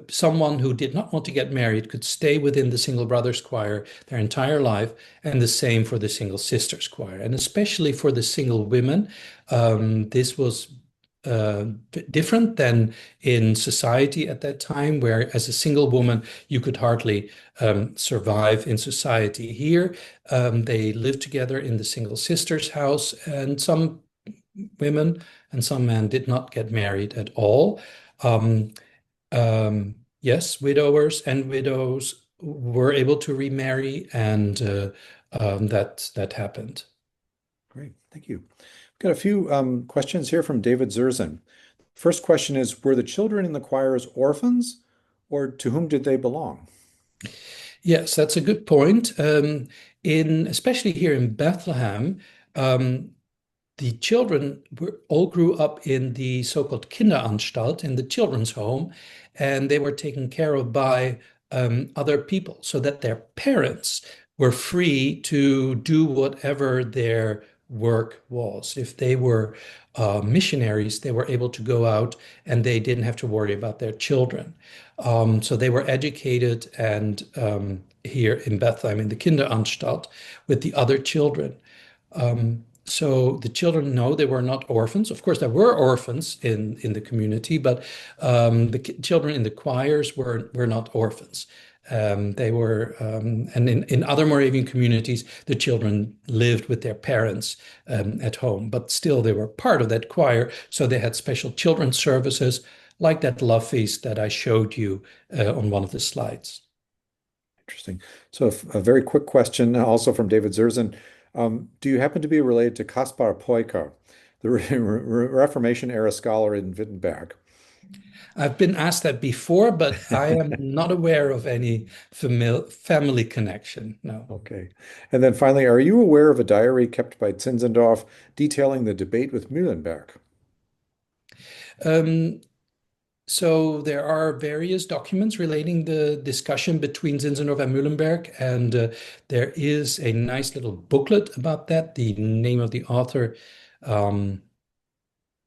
Someone who did not want to get married could stay within the Single Brothers Choir their entire life, and the same for the Single Sisters Choir. And especially for the single women, this was different than in society at that time, where as a single woman, you could hardly survive in society. Here, they lived together in the Single Sisters house, and some women and some men did not get married at all. Yes, widowers and widows were able to remarry, and that happened. Great, thank you. We've got a few questions here from David Zerzan. First question is, were the children in the choirs orphans, or to whom did they belong? Yes, that's a good point. Especially here in Bethlehem, the children all grew up in the so-called Kinderanstalt, in the children's home, and they were taken care of by other people, so that their parents were free to do whatever their work was. If they were missionaries, they were able to go out and they didn't have to worry about their children. So they were educated and here in Bethlehem in the Kinderanstalt with the other children. So the children, no, they were not orphans. Of course, there were orphans in the community, but the children in the choirs were not orphans. They were, and in other Moravian communities, the children lived with their parents at home, but still they were part of that choir. So they had special children's services, like that love feast that I showed you on one of the slides. Interesting. So a very quick question also from David Zerzan. Do you happen to be related to Kaspar Peucker, the Reformation era scholar in Wittenberg? I've been asked that before, but I am not aware of any family connection. No. Okay. And then finally, are you aware of a diary kept by Zinzendorf detailing the debate with Muhlenberg? So there are various documents relating the discussion between Zinzendorf and Muhlenberg, and there is a nice little booklet about that. The name of the author,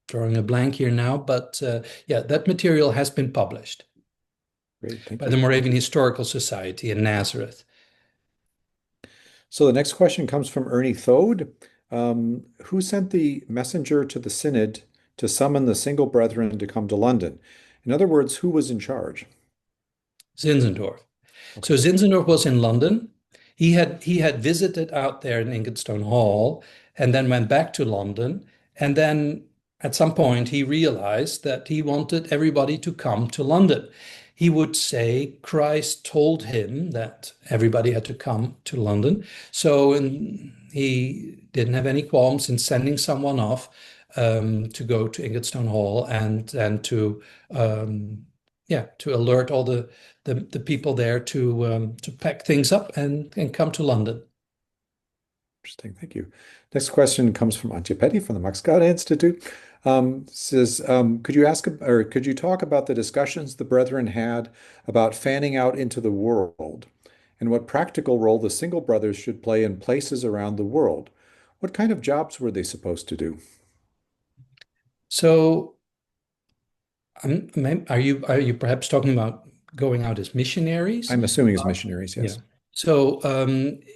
drawing a blank here now, but yeah, that material has been published. Great, thank by you. the Moravian Historical Society in Nazareth. So the next question comes from Ernie Thode. Who sent the messenger to the synod to summon the single brethren to come to London? In other words, who was in charge? Zinzendorf. Okay. So Zinzendorf was in London. He had visited out there in Ingatestone Hall and then went back to London. And then at some point he realized that he wanted everybody to come to London. He would say Christ told him that everybody had to come to London. So he didn't have any qualms in sending someone off to go to Ingatestone Hall and to alert all the people there to pack things up and come to London. Interesting, thank you. Next question comes from Antje Petty from the Max Kade Institute. Says, could you talk about the discussions the brethren had about fanning out into the world and what practical role the single brothers should play in places around the world? What kind of jobs were they supposed to do? So, are you perhaps talking about going out as missionaries? I'm assuming as missionaries, Yeah. yes. So,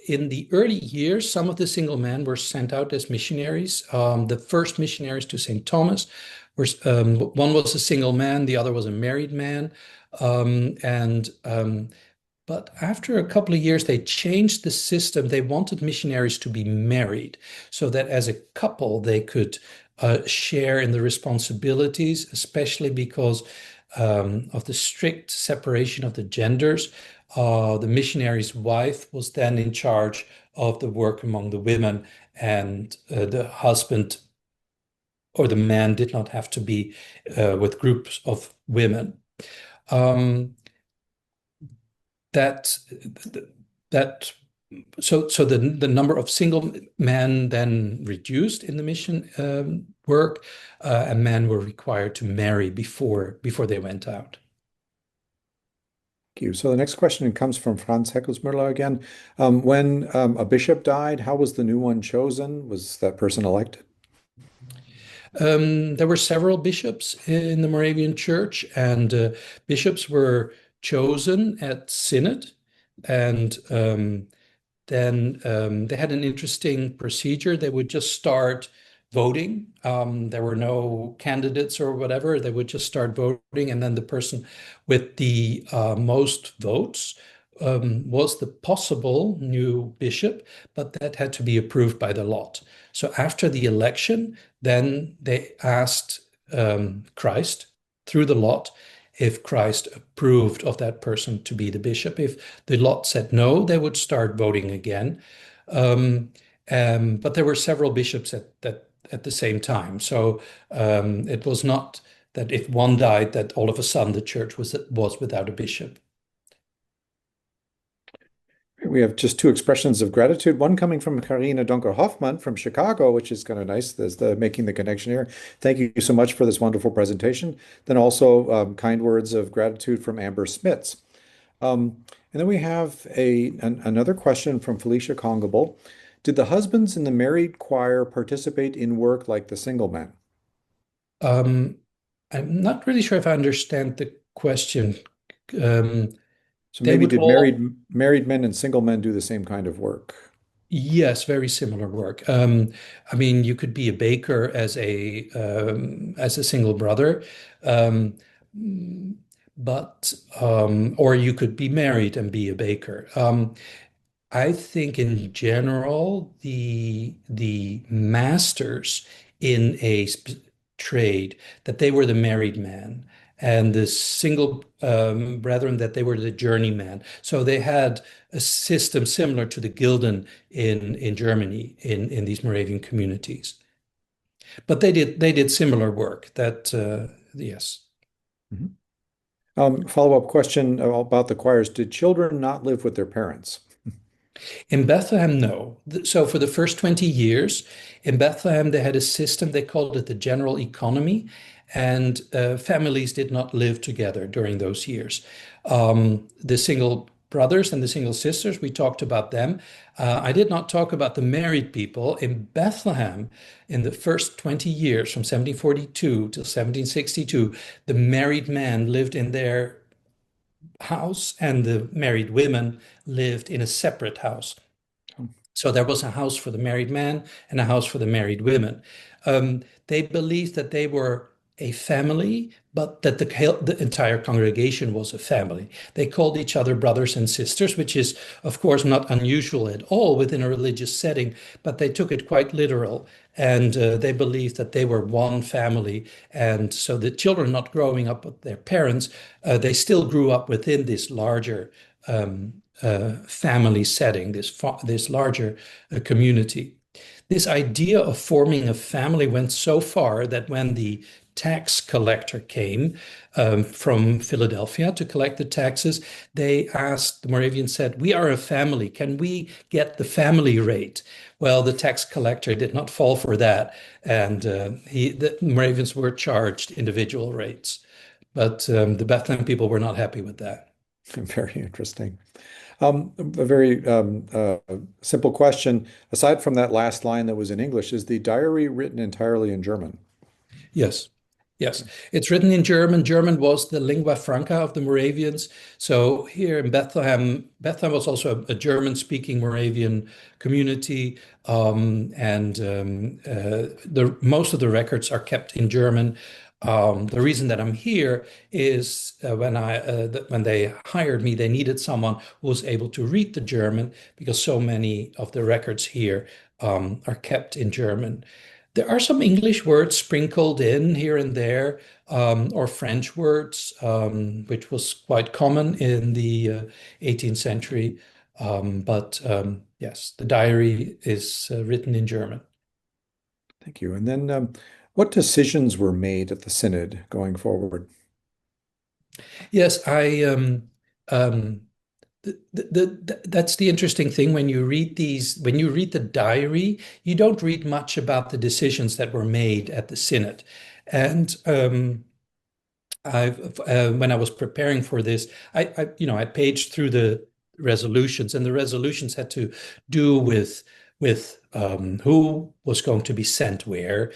in the early years, some of the single men were sent out as missionaries. The first missionaries to St. Thomas were one was a single man, the other was a married man, and but after a couple of years, they changed the system. They wanted missionaries to be married so that as a couple, they could share in the responsibilities, especially because of the strict separation of the genders. The missionary's wife was then in charge of the work among the women, and the husband or the man did not have to be with groups of women. Um, that that so the number of single men then reduced in the mission work, and men were required to marry before they went out. Thank you. So the next question comes from Franz Heckelsmüller again. When a bishop died, how was the new one chosen? Was that person elected? There were several bishops in the Moravian Church, and bishops were chosen at synod, and then they had an interesting procedure. They would just start voting. There were no candidates or whatever. They would just start voting, and then the person with the most votes was the possible new bishop, but that had to be approved by the lot. So after the election, then they asked Christ through the lot if Christ approved of that person to be the bishop. If the lot said no, they would start voting again. Um, but there were several bishops at the same time. So it was not that if one died, that all of a sudden the church was without a bishop. We have just two expressions of gratitude. One coming from Karina Dunker-Hoffman from Chicago, which is kind of nice. There's the making the connection here. Thank you so much for this wonderful presentation. Then also kind words of gratitude from Amber Smits. And then we have another question from Felicia Congable. Did the husbands in the married choir participate in work like the single men? Um, I'm not really sure if I understand the question. Um, So they maybe would did all married men and single men do the same kind of work? Yes, very similar work. I mean, you could be a baker as a single brother, um, mm, but or you could be married and be a baker. I think in general, the masters in a trade that they were the married man, and the single brethren that they were the journeyman. So they had a system similar to the Gilden in Germany in these Moravian communities. But they did similar work. That yes. Mhm. Follow-up question about the choirs. Did children not live with their parents? In Bethlehem, no. So for the first 20 years in Bethlehem, they had a system, they called it the general economy, and families did not live together during those years. The single brothers and the single sisters, we talked about them. I did not talk about the married people. In Bethlehem, in the first 20 years, from 1742 till 1762, the married men lived in their house and the married women lived in a separate house. So there was a house for the married man and a house for the married women. They believed that they were a family, but that the entire congregation was a family. They called each other brothers and sisters, which is, of course, not unusual at all within a religious setting, but they took it quite literal. And they believed that they were one family. And so the children not growing up with their parents, they still grew up within this larger family setting, this larger community. this idea of forming a family went so far that when the tax collector came from Philadelphia to collect the taxes, they asked, the Moravians said, "We are a family. Can we get the family rate?" Well, the tax collector did not fall for that, and the Moravians were charged individual rates. But the Bethlehem people were not happy with that. Very interesting. A very simple question. Aside from that last line that was in English, is the diary written entirely in German? Yes. Yes, it's written in German. German was the lingua franca of the Moravians. So here in Bethlehem, Bethlehem was also a German-speaking Moravian community, the most of the records are kept in German. The reason that I'm here is when they hired me, they needed someone who was able to read the German because so many of the records here are kept in German. There are some English words sprinkled in here and there, or French words, which was quite common in the 18th century. Yes, the diary is written in German. Thank you. And then what decisions were made at the synod going forward? Yes, um, that's the interesting thing when you read when you read the diary, you don't read much about the decisions that were made at the synod. And when I was preparing for this, I paged through the resolutions, and the resolutions had to do with who was going to be sent where.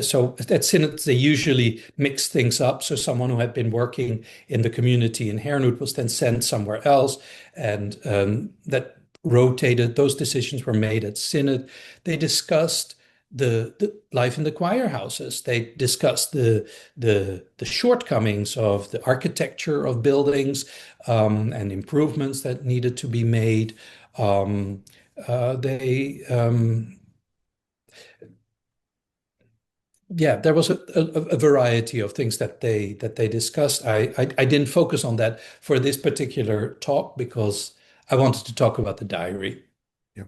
So at synods, they usually mix things up. So someone who had been working in the community in Herrnhut was then sent somewhere else, and that rotated. Those decisions were made at synod. They discussed the life in the choir houses. They discussed the shortcomings of the architecture of buildings and improvements that needed to be made. They Yeah, there was a variety of things that they discussed. I didn't focus on that for this particular talk because I wanted to talk about the diary. Yeah.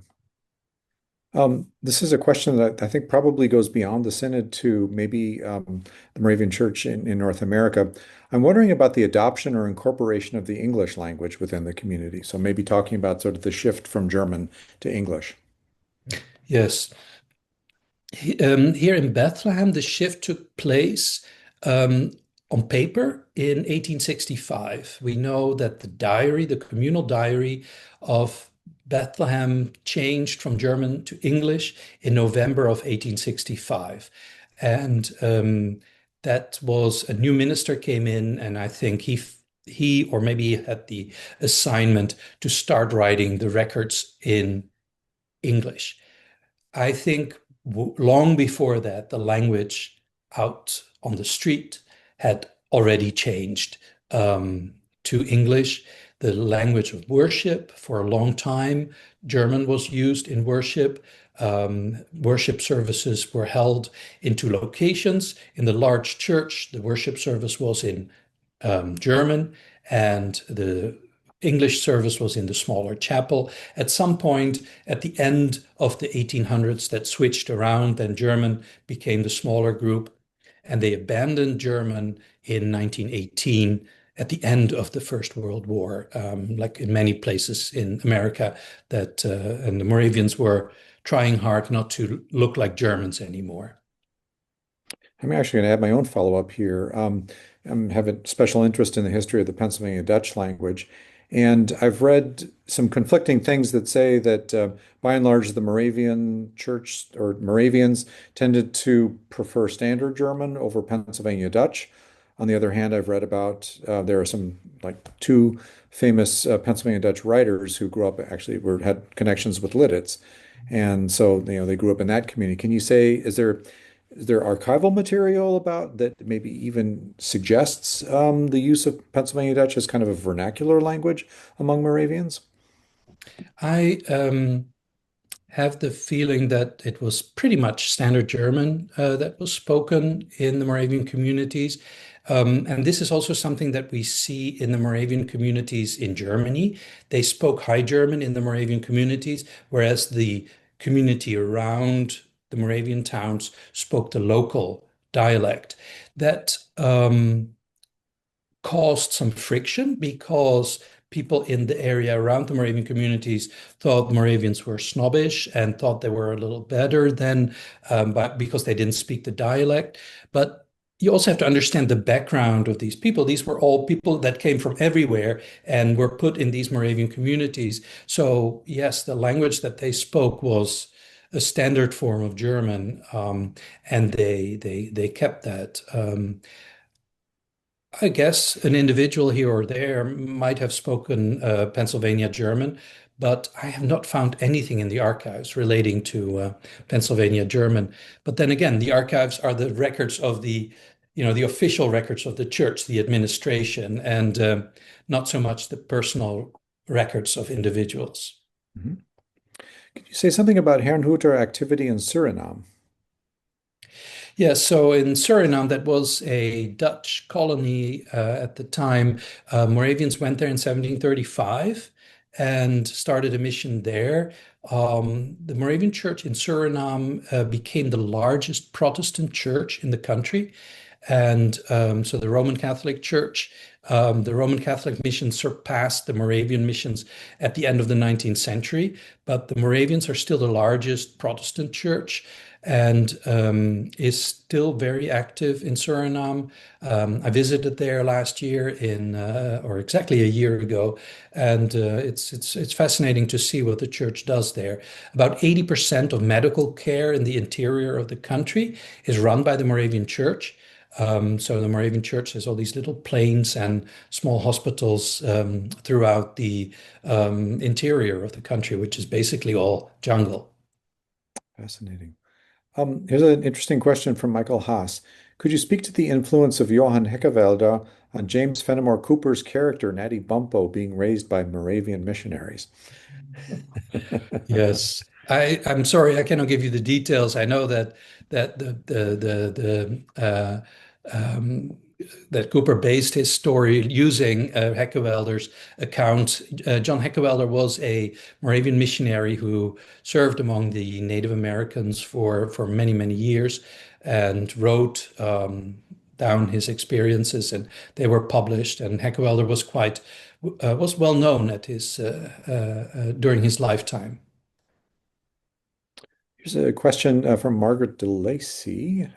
This is a question that I think probably goes beyond the synod to maybe the Moravian Church in North America. I'm wondering about the adoption or incorporation of the English language within the community. So maybe talking about sort of the shift from German to English. Yes. Here in Bethlehem, the shift took place on paper in 1865. We know that the diary, the communal diary of Bethlehem, changed from German to English in November of 1865. And that was a new minister came in, and I think he or maybe he had the assignment to start writing the records in English. I think long before that, the language out on the street had already changed to English. The language of worship, for a long time, German was used in worship. Worship services were held in two locations. In the large church, the worship service was in German, and the English service was in the smaller chapel. At some point at the end of the 1800s, that switched around, and German became the smaller group, and they abandoned German in 1918 at the end of the First World War, like in many places in America, and the Moravians were trying hard not to look like Germans anymore. I'm actually going to add my own follow-up here. I have a special interest in the history of the Pennsylvania Dutch language, and I've read some conflicting things that say that by and large, the Moravian Church or Moravians tended to prefer Standard German over Pennsylvania Dutch. On the other hand, I've read about there are some like two famous Pennsylvania Dutch writers who grew up actually had connections with Lidditz, and so they grew up in that community. Can you say is there archival material about that maybe even suggests the use of Pennsylvania Dutch as kind of a vernacular language among Moravians? I have the feeling that it was pretty much Standard German that was spoken in the Moravian communities. And this is also something that we see in the Moravian communities in Germany. They spoke High German in the Moravian communities, whereas the community around the Moravian towns spoke the local dialect. That caused some friction because people in the area around the Moravian communities thought Moravians were snobbish and thought they were a little better than, but because they didn't speak the dialect. But you also have to understand the background of these people. These were all people that came from everywhere and were put in these Moravian communities. So yes, the language that they spoke was a standard form of German, and they kept that. I guess an individual here or there might have spoken Pennsylvania German, but I have not found anything in the archives relating to Pennsylvania German. But then again, the archives are the records of the official records of the church, the administration, and not so much the personal records of individuals. Mhm. Could you say something about Herrnhuter activity in Suriname? Yeah, so in Suriname, that was a Dutch colony at the time. Moravians went there in 1735 and started a mission there. The Moravian Church in Suriname became the largest Protestant church in the country. And so the Roman Catholic Church, the Roman Catholic mission surpassed the Moravian missions at the end of the 19th century, but the Moravians are still the largest Protestant church and is still very active in Suriname. I visited there last year or exactly a year ago, and it's fascinating to see what the church does there. About 80% of medical care in the interior of the country is run by the Moravian Church. So the Moravian Church has all these little plains and small hospitals throughout the interior of the country, which is basically all jungle. Fascinating. Here's an interesting question from Michael Haas. Could you speak to the influence of Johann Heckewelder on James Fenimore Cooper's character, Natty Bumppo, being raised by Moravian missionaries? Yes, I'm sorry, I cannot give you the details. I know that that Cooper based his story using Heckewelder's account. John Heckewelder was a Moravian missionary who served among the Native Americans for many years and wrote down his experiences, and they were published. And Heckewelder was well known at his during his lifetime. Here's a question from Margaret DeLacy.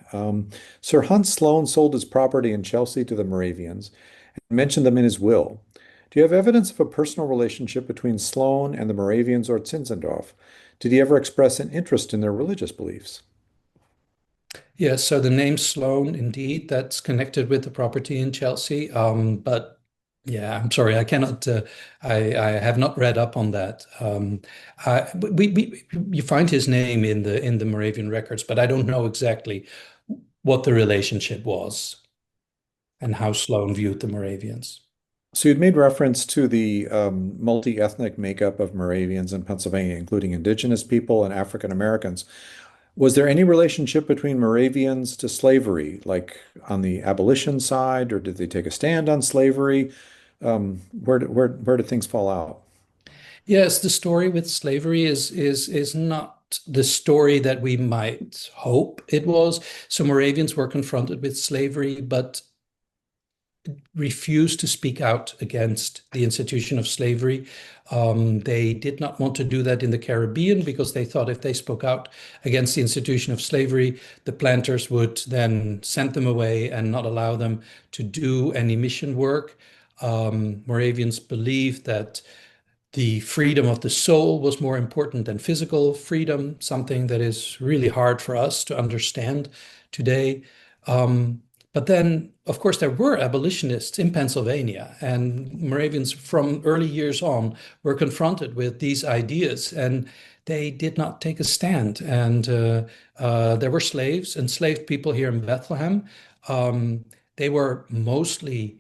Sir Hunt Sloane sold his property in Chelsea to the Moravians and mentioned them in his will. Do you have evidence of a personal relationship between Sloane and the Moravians or Zinzendorf? Did he ever express an interest in their religious beliefs? Yes, so the name Sloan, indeed, that's connected with the property in Chelsea. But yeah, I'm sorry, I cannot. I have not read up on that. You find his name in the Moravian records, but I don't know exactly what the relationship was and how Sloan viewed the Moravians. So you'd made reference to the multi-ethnic makeup of Moravians in Pennsylvania, including indigenous people and African Americans. Was there any relationship between Moravians to slavery, like on the abolition side, or did they take a stand on slavery? Where did things fall out? Yes, the story with slavery is not the story that we might hope it was. So Moravians were confronted with slavery, but refused to speak out against the institution of slavery. They did not want to do that in the Caribbean because they thought if they spoke out against the institution of slavery, the planters would then send them away and not allow them to do any mission work. Moravians believed that the freedom of the soul was more important than physical freedom, something that is really hard for us to understand today. But then, of course, there were abolitionists in Pennsylvania, and Moravians from early years on were confronted with these ideas, and they did not take a stand. And there were slaves, enslaved people here in Bethlehem. They were mostly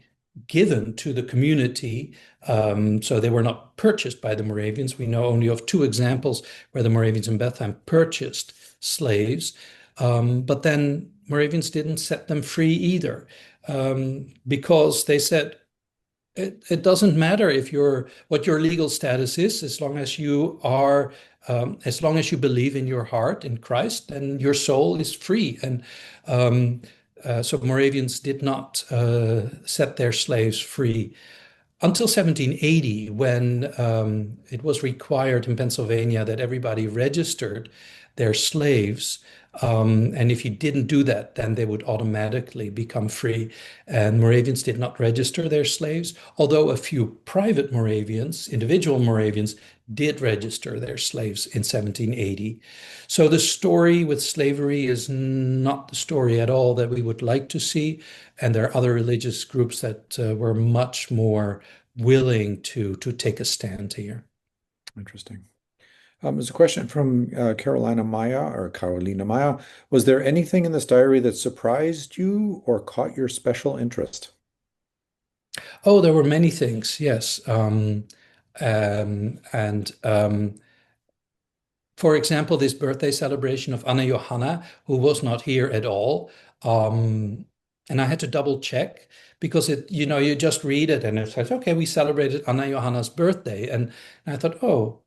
given to the community, so they were not purchased by the Moravians. We know only of two examples where the Moravians in Bethlehem purchased slaves. But then Moravians didn't set them free either, because they said it doesn't matter if you're what your legal status is, as long as you are, as long as you believe in your heart in Christ, then your soul is free. And um, so Moravians did not set their slaves free until 1780, when it was required in Pennsylvania that everybody registered their slaves. And if you didn't do that, then they would automatically become free. And Moravians did not register their slaves, although a few private Moravians, individual Moravians, did register their slaves in 1780. So the story with slavery is not the story at all that we would like to see. And there are other religious groups that were much more willing to take a stand here. Interesting. There's a question from Carolina Maya. Was there anything in this diary that surprised you or caught your special interest? Oh, there were many things, yes. And For example, this birthday celebration of Anna Johanna, who was not here at all. And I had to double check because you just read it and it says, okay, we celebrated Anna Johanna's birthday. And I thought, oh,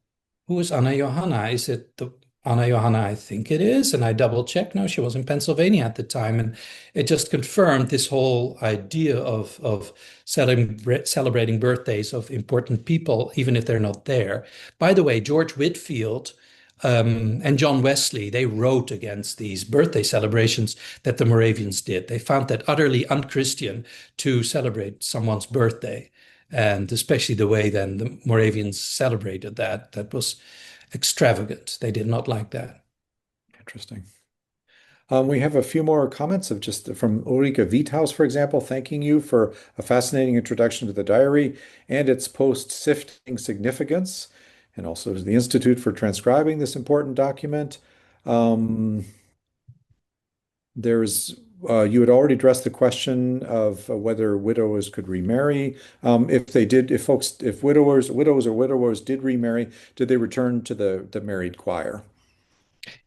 who is Anna Johanna? Is it the Anna Johanna I think it is? And I double checked. No, she was in Pennsylvania at the time. And it just confirmed this whole idea of celebrating birthdays of important people, even if they're not there. By the way, George Whitefield and John Wesley, they wrote against these birthday celebrations that the Moravians did. They found that utterly unchristian to celebrate someone's birthday, and especially the way then the Moravians celebrated that. That was extravagant. They did not like that. Interesting. We have a few more comments of just from Ulrike Wiethaus, for example, thanking you for a fascinating introduction to the diary and its post-sifting significance, and also to the Institute for transcribing this important document. Um, there's You had already addressed the question of whether widowers could remarry. If they did, if widows or widowers did remarry, did they return to the married choir?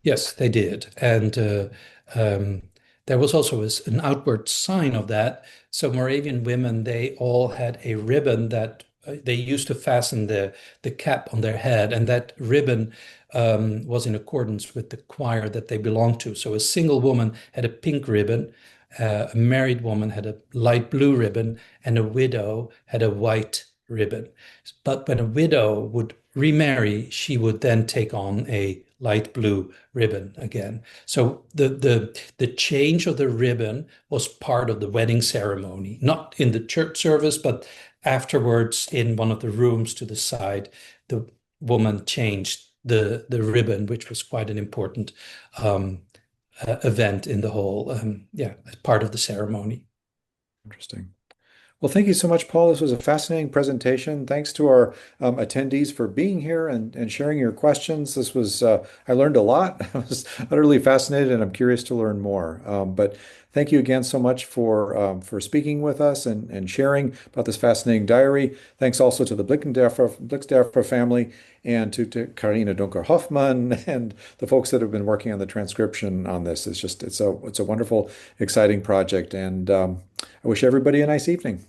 Yes, they did. And um, there was also an outward sign of that. So Moravian women, they all had a ribbon that they used to fasten the cap on their head. And that ribbon was in accordance with the choir that they belonged to. So a single woman had a pink ribbon, a married woman had a light blue ribbon, and a widow had a white ribbon. But when a widow would remarry, she would then take on a light blue ribbon again. So the change of the ribbon was part of the wedding ceremony, not in the church service, but afterwards in one of the rooms to the side, the woman changed the ribbon, which was quite an important event in the whole, part of the ceremony. Interesting. Well, thank you so much, Paul. This was a fascinating presentation. Thanks to our attendees for being here and sharing your questions. I learned a lot. I was utterly fascinated and I'm curious to learn more. But thank you again so much for speaking with us and sharing about this fascinating diary. Thanks also to the Blicksdorfer family and to Karina Dunker-Hoffmann and the folks that have been working on the transcription on this. It's a wonderful, exciting project. And I wish everybody a nice evening.